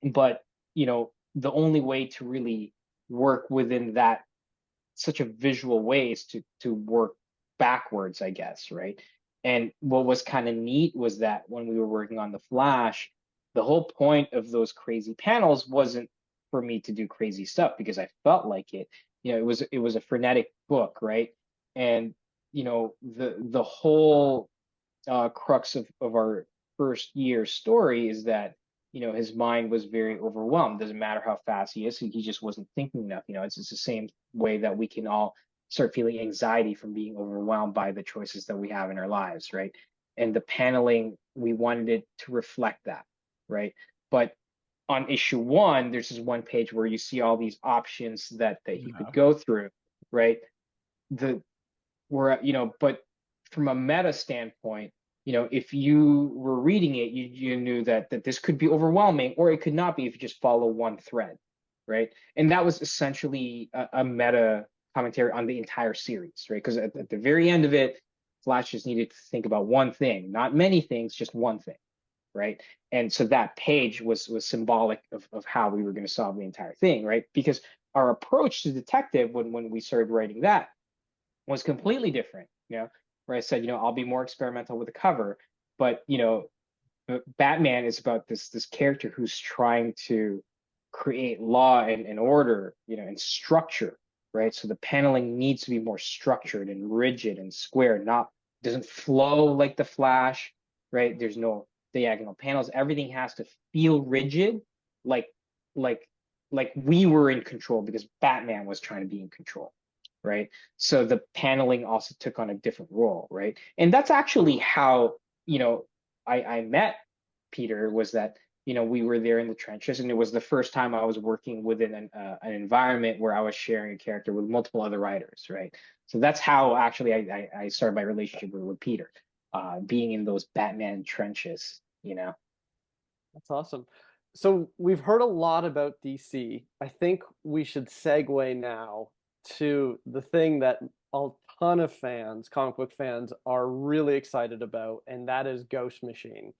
but the only way to really work within that such a visual way is to work backwards, I guess, right? And what was kind of neat was that when we were working on the Flash, the whole point of those crazy panels wasn't for me to do crazy stuff because I felt like it. It was a frenetic book, right? And the whole crux of our first year story is that his mind was very overwhelmed. Doesn't matter how fast he is, he just wasn't thinking enough. It's the same way that we can all start feeling anxiety from being overwhelmed by the choices that we have in our lives, right? And the paneling, we wanted it to reflect that, right? But on issue 1, there's this one page where you see all these options that he could go through, right? The where but from a meta standpoint, if you were reading it, you knew that this could be overwhelming, or it could not be if you just follow one thread, right? And that was essentially a meta commentary on the entire series, right? Because at the very end of it, Flash just needed to think about one thing, not many things, just one thing, right? And so that page was symbolic of how we were going to solve the entire thing, right? Because our approach to detective when we started writing that was completely different, where I said, I'll be more experimental with the cover, but Batman is about this character who's trying to create law and order, and structure, right? So the paneling needs to be more structured and rigid and square, not doesn't flow like the Flash, right? There's no diagonal panels. Everything has to feel rigid, like like like we were in control because Batman was trying to be in control, right? So the paneling also took on a different role, right? And that's actually how I met Peter, was that we were there in the trenches, and it was the first time I was working within an environment where I was sharing a character with multiple other writers, right? So that's how actually I started my relationship with Peter, being in those Batman trenches, That's awesome. So we've heard a lot about DC. I think we should segue now to the thing that a ton of fans, comic book fans, are really excited about, and that is Ghost Machine.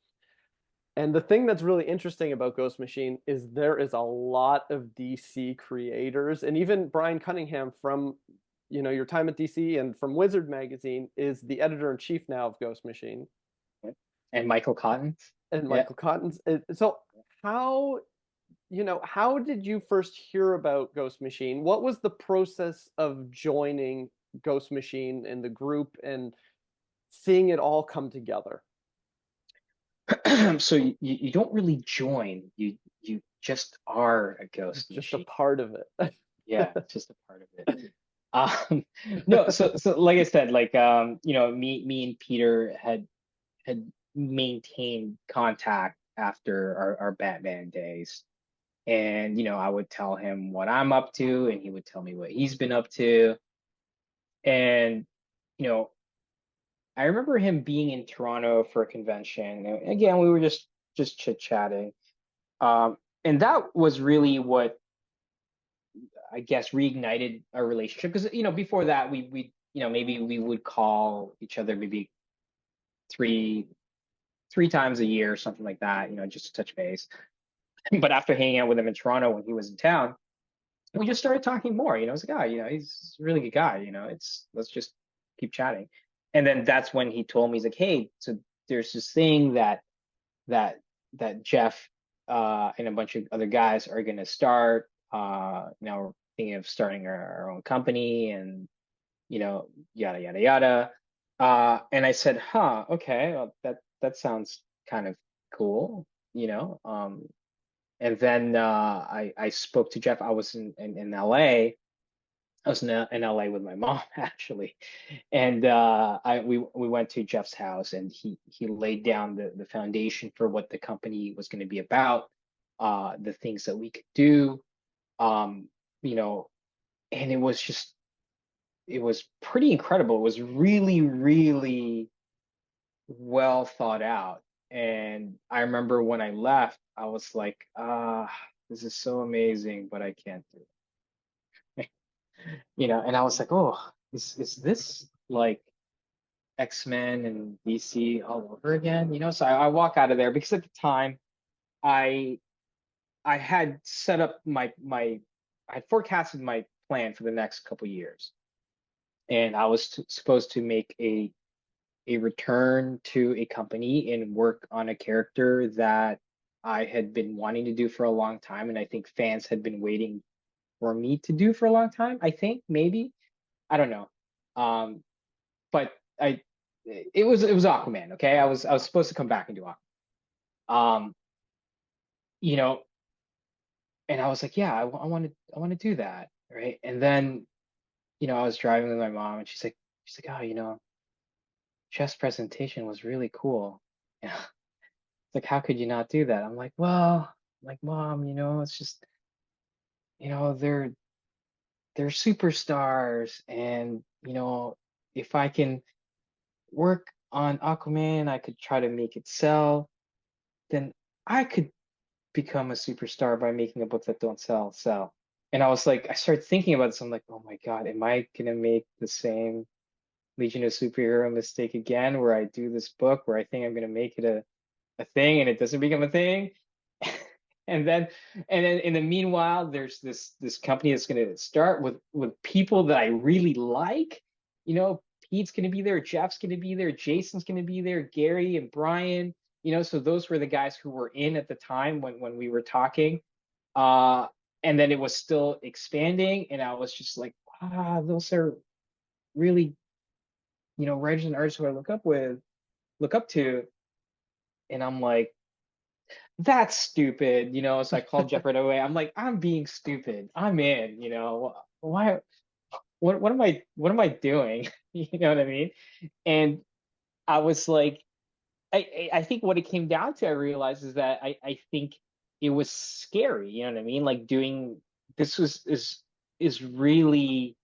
And the thing that's really interesting about Ghost Machine is there is a lot of DC creators, and even Brian Cunningham from your time at DC and from Wizard Magazine is the editor-in-chief now of Ghost Machine. And Michael Cotton. And Michael Cotton's. So how how did you first hear about Ghost Machine? What was the process of joining Ghost Machine and the group and seeing it all come together? So you don't really join, you just are a Ghost Just a Machine. part of it. Yeah, just a part of it. No, so like I said, like me and Peter had maintained contact after our Batman days. And I would tell him what I'm up to, and he would tell me what he's been up to. And you know, I remember him being in Toronto for a convention. And again, we were just chit-chatting. And that was really what I guess reignited our relationship, because before that we maybe we would call each other maybe three three times a year or something like that, just to touch base. But after hanging out with him in Toronto when he was in town, we just started talking more. It's like, he's a really good guy. Let's just keep chatting. And then that's when he told me, he's like, hey, so there's this thing that that Jeff and a bunch of other guys are gonna start. Now we're thinking of starting our own company, and yada yada yada. And I said, huh, okay, well, that sounds kind of cool, and then I spoke to Jeff. I was in LA. I was in LA with my mom actually, and we went to Jeff's house, and he laid down the foundation for what the company was going to be about, the things that we could do, um, you know, and it was just it was pretty incredible. It was really, really well thought out. And I remember when I left, I was like, this is so amazing, but I can't do it. And I was like, oh, is this like X-Men and DC all over again? So I walk out of there because at the time I I had set up I had forecasted my plan for the next couple years, and I was supposed to make a return to a company and work on a character that I had been wanting to do for a long time, and I think fans had been waiting for me to do for a long time. I think maybe I don't know, um, but it was Aquaman. Okay, I was supposed to come back and do Aquaman. You know, and I was like, yeah, I want to do that, right? And then I was driving with my mom, and she's like, oh, chess presentation was really cool. Yeah. It's like, how could you not do that? I'm like, well, like, mom, it's just, they're superstars, and if I can work on Aquaman, I could try to make it sell, then I could become a superstar by making a book that don't sell. And I was like, I started thinking about this. I'm like, oh my God, am I gonna make the same Legion of Superhero mistake again, where I do this book where I think I'm gonna make it a thing and it doesn't become a thing? And then in the meanwhile, there's this company that's gonna start with people that I really like. Pete's gonna be there, Jeff's gonna be there, Jason's gonna be there, Gary and Brian. So those were the guys who were in at the time when we were talking. Uh, and then it was still expanding, and I was just like, those are really, writers and artists who I look up to. And I'm like, that's stupid. So I called Jeff right away. I'm like, I'm being stupid. I'm in. Why? What am I doing? You know what I mean? And I was like, I think what it came down to, I realized, is that I think it was scary. You know what I mean? Like, doing this is really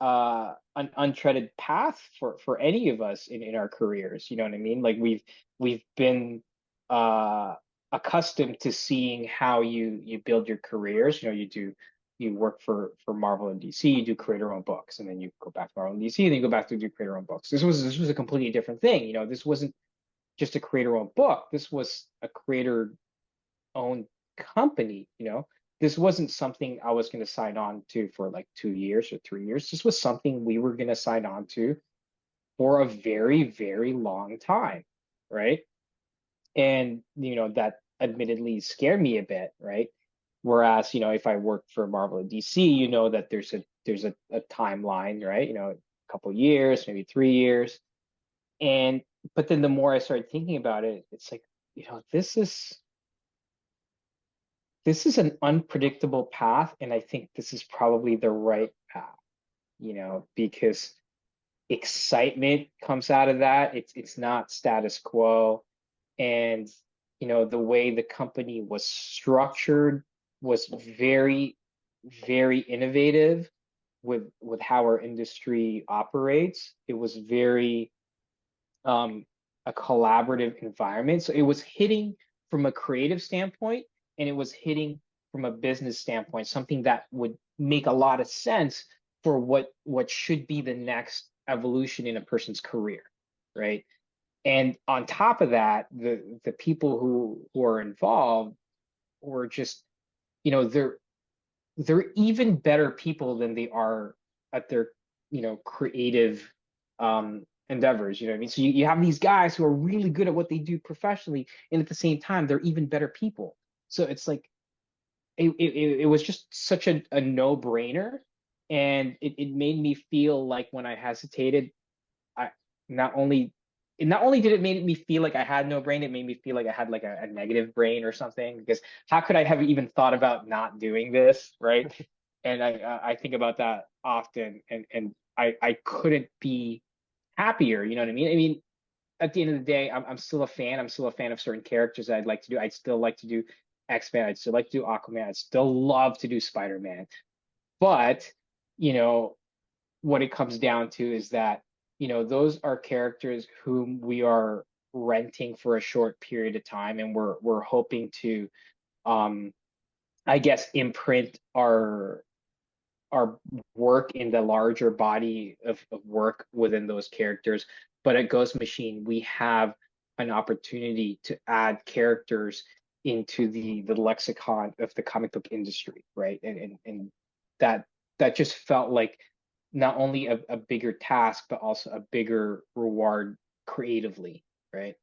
an untreaded path for any of us in our careers. You know what I mean? Like, we've been uh accustomed to seeing how you build your careers. You work for Marvel and DC, you do create your own books, and then you go back to Marvel and DC, and then you go back to do create your own books. This was a completely different thing. This wasn't just a creator owned book. This was a creator owned company. This wasn't something I was going to sign on to for like 2 years or 3 years. This was something we were going to sign on to for a very, very long time, right? And that admittedly scared me a bit, right? Whereas, if I work for Marvel and DC, that there's a timeline, right? A couple years, maybe 3 years. And but then the more I started thinking about it, it's like, this is an unpredictable path, and I think this is probably the right path, because excitement comes out of that. It's not status quo. And the way the company was structured was very, very innovative with how our industry operates. It was very a collaborative environment. So it was hitting from a creative standpoint, and it was hitting from a business standpoint, something that would make a lot of sense for what should be the next evolution in a person's career, right? And on top of that, the people who are involved were just, they're even better people than they are at their creative endeavors. You know what I mean? So you have these guys who are really good at what they do professionally, and at the same time they're even better people. So it's like it was just such a no-brainer. And it made me feel like, when I hesitated, I not only not only did it make me feel like I had no brain, it made me feel like I had like a negative brain or something. Because how could I have even thought about not doing this, right? And I think about that often, and I couldn't be happier. You know what I mean? I mean, at the end of the day, I'm still a fan. I'm still a fan of certain characters that I'd like to do. I'd still like to do X-Men. I'd still like to do Aquaman. I'd still love to do Spider-Man. But, you know, what it comes down to is that, those are characters whom we are renting for a short period of time, and we're hoping to, um, I guess, imprint our work in the larger body of work within those characters. But at Ghost Machine, we have an opportunity to add characters into the lexicon of the comic book industry, right? And that that just felt like not only a bigger task, but also a bigger reward creatively, right?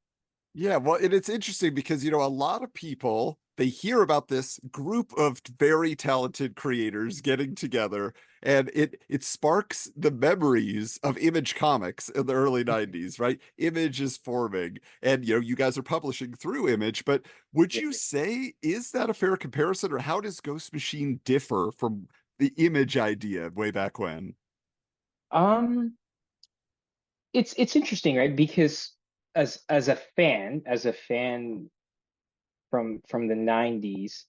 Yeah, well, and it's interesting because, a lot of people, they hear about this group of very talented creators getting together, and it sparks the memories of Image Comics in the early 90s, right? Image is forming, and you guys are publishing through Image, but would Yeah. you say, is that a fair comparison, or how does Ghost Machine differ from the Image idea way back when? Um, it's interesting, right? Because as a fan from the 90s,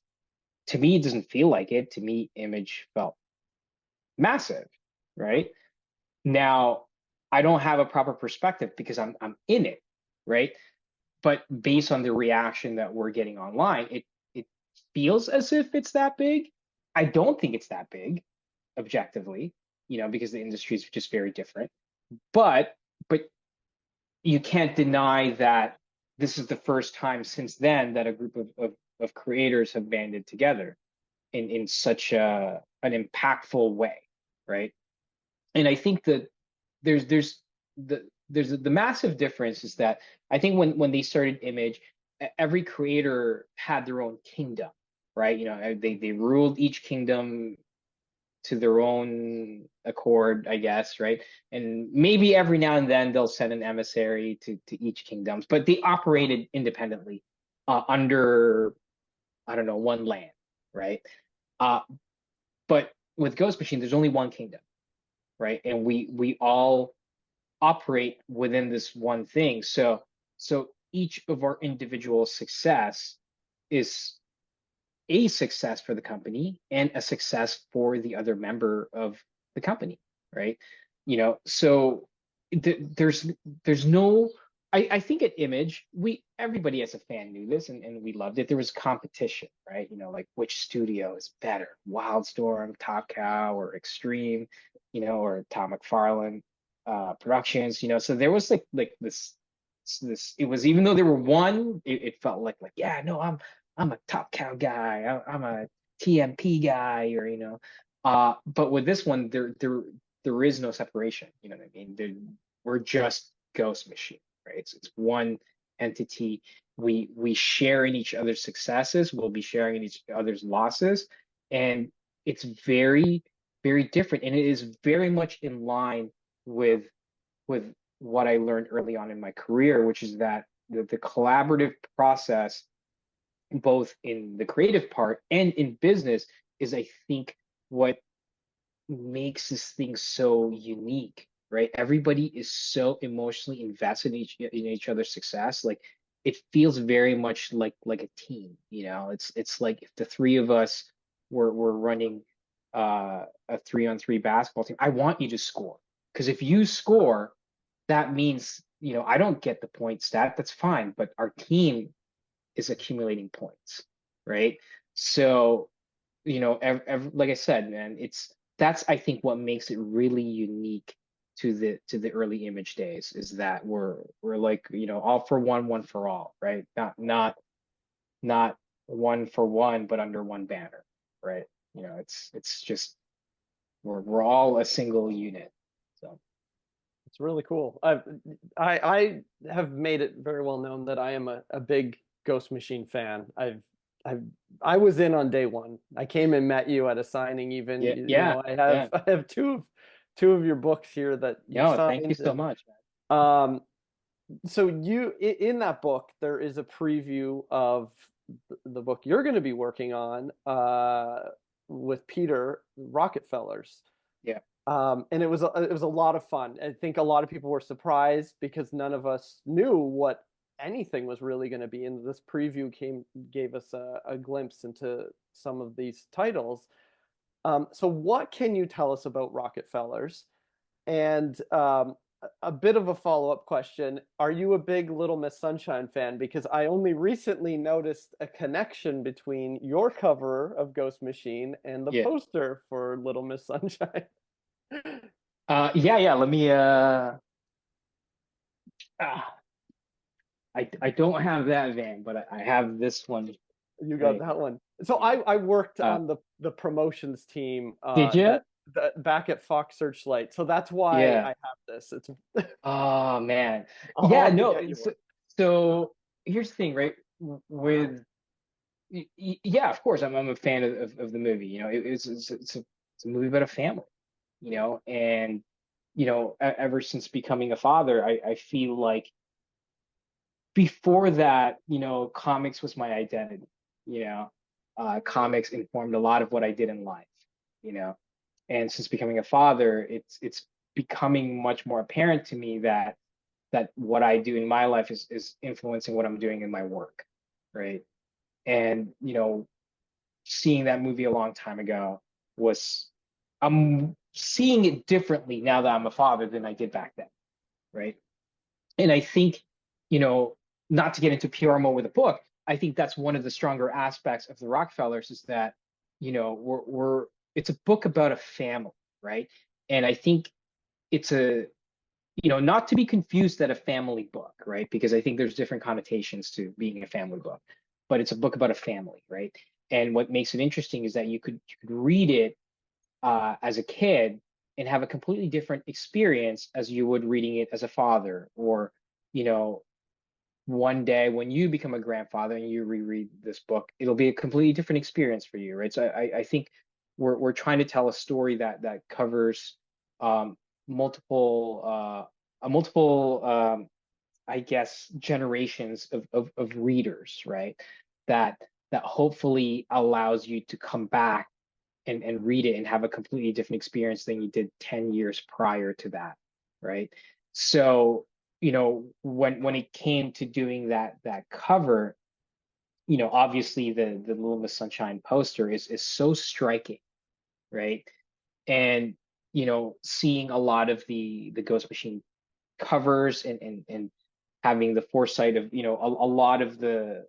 to me it doesn't feel like it. To me, Image felt massive, right? Now, I don't have a proper perspective because I'm in it, right? But based on the reaction that we're getting online, it feels as if it's that big. I don't think it's that big objectively, because the industry is just very different. But you can't deny that this is the first time since then that a group of creators have banded together in such an impactful way, right? And I think that there's the massive difference is that I think when they started Image, every creator had their own kingdom, right? They ruled each kingdom to their own accord, I guess, right? And maybe every now and then they'll send an emissary to each kingdoms, but they operated independently under, I don't know, one land, right? Uh, but with Ghost Machine, there's only one kingdom, right? And we all operate within this one thing. So each of our individual success is a success for the company and a success for the other member of the company, right? So there's no, I think at Image, everybody as a fan knew this, and we loved it. There was competition, right? Like which studio is better, Wildstorm, Top Cow, or Extreme, or Tom McFarlane Productions, so there was like this, it was, even though there were one, it felt like, yeah, no, I'm a Top Cow guy. I'm a TMP guy, or but with this one, there is no separation. You know what I mean? We're just Ghost Machine, right? It's one entity. We share in each other's successes. We'll be sharing in each other's losses, and it's very, very different, and it is very much in line with with what I learned early on in my career, which is that the collaborative process, both in the creative part and in business, is, I think, what makes this thing so unique, right? Everybody is so emotionally invested in each other's success. Like, it feels very much like a team. It's like if the three of us were running a 3-on-3 basketball team. I want you to score, because if you score, that means, I don't get the point stat. That's fine, but our team is accumulating points, right? So, like I said, man, that's, I think, what makes it really unique to the early Image days, is that we're like, all for one for all, right? Not one for one, but under one banner, right? It's just, we're all a single unit. So It's really cool. I have made it very well known that I am a big Ghost Machine fan. I've I was in on day one. I came and met you at a signing even. yeah, yeah, I yeah. have I have two of your books here that you No, thank you signed. so much, Um, so in that book there is a preview of the book you're going to be working on with Peter, Rocketfellers. man. And it was a lot of fun. I think a lot of people were surprised because none of us knew what anything was really going to be. And this preview gave us a glimpse into some of these titles. So what can you tell us about Rocketfellers? And a bit of a follow-up question. Are you a big Little Miss Sunshine fan? Because I only recently noticed a connection between your cover of Ghost Machine and the Yeah. poster for Little Miss Sunshine. Yeah. Let me. Ah, I don't have that van, but I have this one You got right that here. one. So Yeah. I worked Uh, on the promotions team did you? that back at Fox Searchlight. So that's why I Yeah. have this. It's Oh man. I'll Yeah. have to No. get you one. So here's the thing, right? With yeah, of course, I'm a fan of the movie. You know, it's a movie about a family. You know, and ever since becoming a father, I feel like before that, comics was my identity. You know, comics informed a lot of what I did in life. You know, and since becoming a father, it's becoming much more apparent to me that what I do in my life is influencing what I'm doing in my work, right? And seeing that movie a long time ago was I'm seeing it differently now that I'm a father than I did back then, right? And I think, you know, not to get into PR mode with a book, I think that's one of the stronger aspects of the Rockefellers is that, we're it's a book about a family, right? And I think it's a not to be confused at a family book, right? Because I think there's different connotations to being a family book, but it's a book about a family, right? And what makes it interesting is that you could read it as a kid and have a completely different experience as you would reading it as a father, or you know, one day when you become a grandfather and you reread this book, it'll be a completely different experience for you, right? So I think we're trying to tell a story that covers um, multiple multiple I guess generations of readers, right? That that hopefully allows you to come back and read it and have a completely different experience than you did 10 years prior to that, right? So, when it came to doing that cover, obviously the Little Miss Sunshine poster is so striking, right? And seeing a lot of the Ghost Machine covers and having the foresight of a lot of the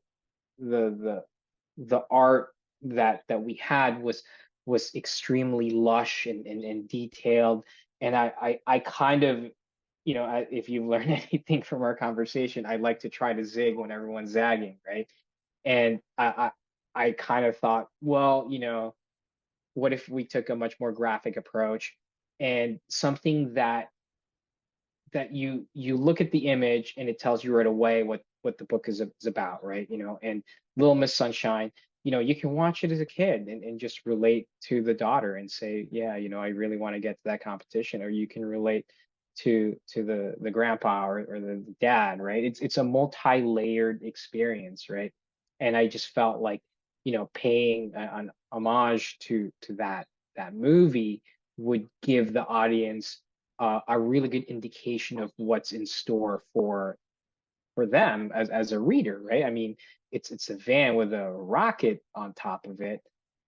the art that we had was extremely lush and detailed. And I kind of if you've learned anything from our conversation, I like to try to zig when everyone's zagging, right? And I kind of thought, well, what if we took a much more graphic approach and something that you look at the image and it tells you right away what the book is about, right? And Little Miss Sunshine, you can watch it as a kid and just relate to the daughter and say, yeah, I really want to get to that competition. Or you can relate to the grandpa or the dad, right? It's a multi-layered experience, right? And I just felt like, paying an homage to that movie would give the audience a really good indication of what's in store for them as a reader, right? I mean, it's a van with a rocket on top of it,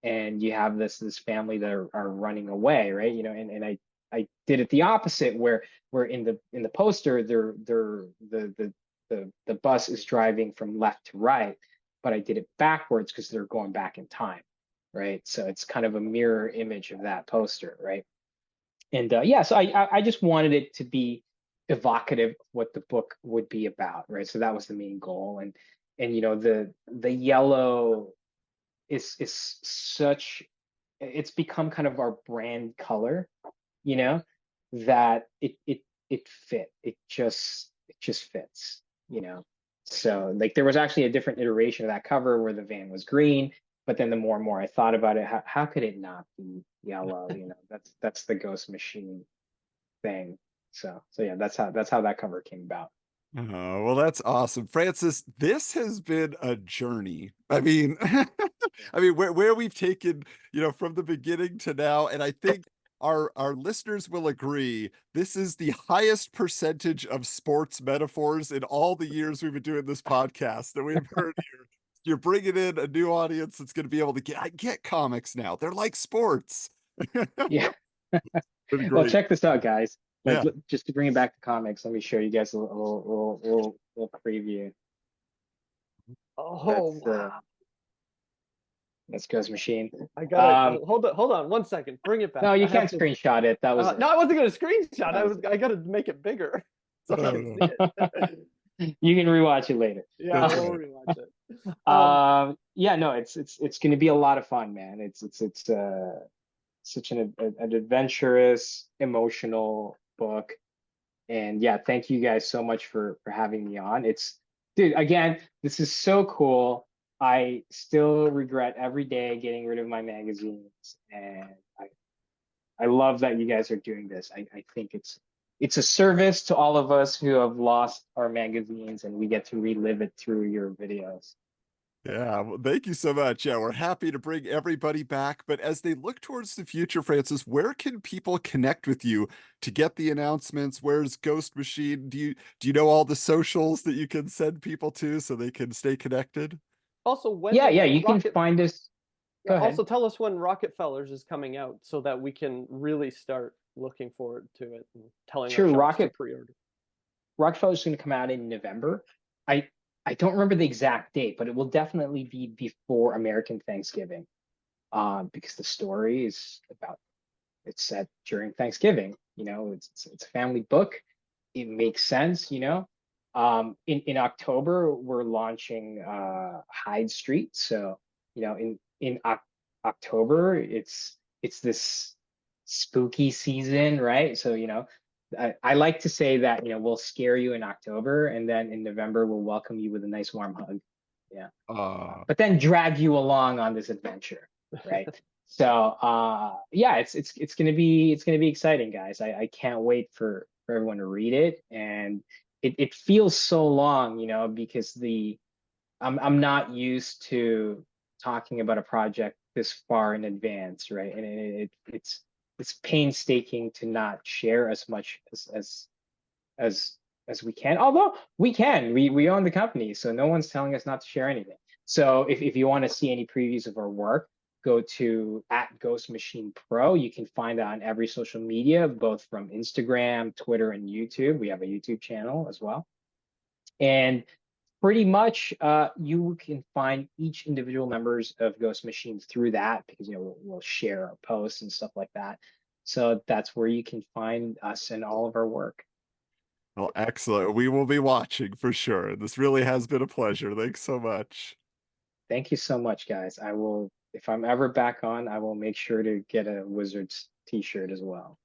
and you have this family that are running away, right? And I did it the opposite, where in the poster the bus is driving from left to right, but I did it backwards because they're going back in time, right? So it's kind of a mirror image of that poster, right? And yeah, so I just wanted it to be evocative of what the book would be about, right? So that was the main goal. And the yellow is such it's become kind of our brand color, you know, that it fit. It just fits, you know. So like there was actually a different iteration of that cover where the van was green, but then the more and more I thought about it, how could it not be yellow? That's the Ghost Machine thing. So yeah, that's how that cover came about. Oh, well, that's awesome. Francis, this has been a journey. I mean, I mean, where we've taken, from the beginning to now, and I think our listeners will agree, this is the highest percentage of sports metaphors in all the years we've been doing this podcast that we've heard here. You're bringing in a new audience that's going to be able to get comics now. They're like sports. Yeah. Been Well, great. check this out, guys. Like, Yeah. just to bring it back to comics, let me show you guys a little preview. Oh wow! That's Ghost Machine. I gotta hold on 1 second. Bring it back. No, I you have can't to. screenshot it. That was No, I wasn't gonna screenshot. That was I gotta make it bigger so I can see it. You can rewatch it later. Yeah, That's I will right. rewatch it. Yeah, no, it's going to be a lot of fun, man. It's such an adventurous, emotional book, and yeah, thank you guys so much for having me on. Dude, again, this is so cool. I still regret every day getting rid of my magazines, and I love that you guys are doing this. I think it's a service to all of us who have lost our magazines, and we get to relive it through your videos. Yeah, well, thank you so much. Yeah, we're happy to bring everybody back. But as they look towards the future, Francis, where can people connect with you to get the announcements? Where's Ghost Machine? Do you know all the socials that you can send people to so they can stay connected? Also, when Yeah, is yeah, you can Rocket? find us. Yeah, Go ahead. also, tell us when Rocketfellers is coming out so that we can really start looking forward to it and telling our Sure, shops to pre-order. Rockefeller's going to come out in November. I don't remember the exact date, but it will definitely be before American Thanksgiving, because the story is it's set during Thanksgiving. You know, it's a family book. It makes sense, you know. In October we're launching Hyde Street, so you know in October it's this spooky season, right? So you know, I like to say that you know we'll scare you in October, and then in November we'll welcome you with a nice warm hug. Yeah, but then drag you along on this adventure, right? So yeah, it's gonna be exciting, guys. I can't wait for everyone to read it, and it feels so long, you know, because I'm not used to talking about a project this far in advance, right? And it's painstaking to not share as much as as we can. Although we own the company, so no one's telling us not to share anything. So if you want to see any previews of our work, go to @GhostMachinePro. You can find that on every social media, both from Instagram, Twitter, and YouTube. We have a YouTube channel as well. And pretty much you can find each individual members of Ghost Machine through that, because you know we'll share our posts and stuff like that. So that's where you can find us and all of our work. Well, excellent. We will be watching for sure. This really has been a pleasure. Thanks so much. Thank you so much, guys. I will, if I'm ever back on, I will make sure to get a Wizards t-shirt as well.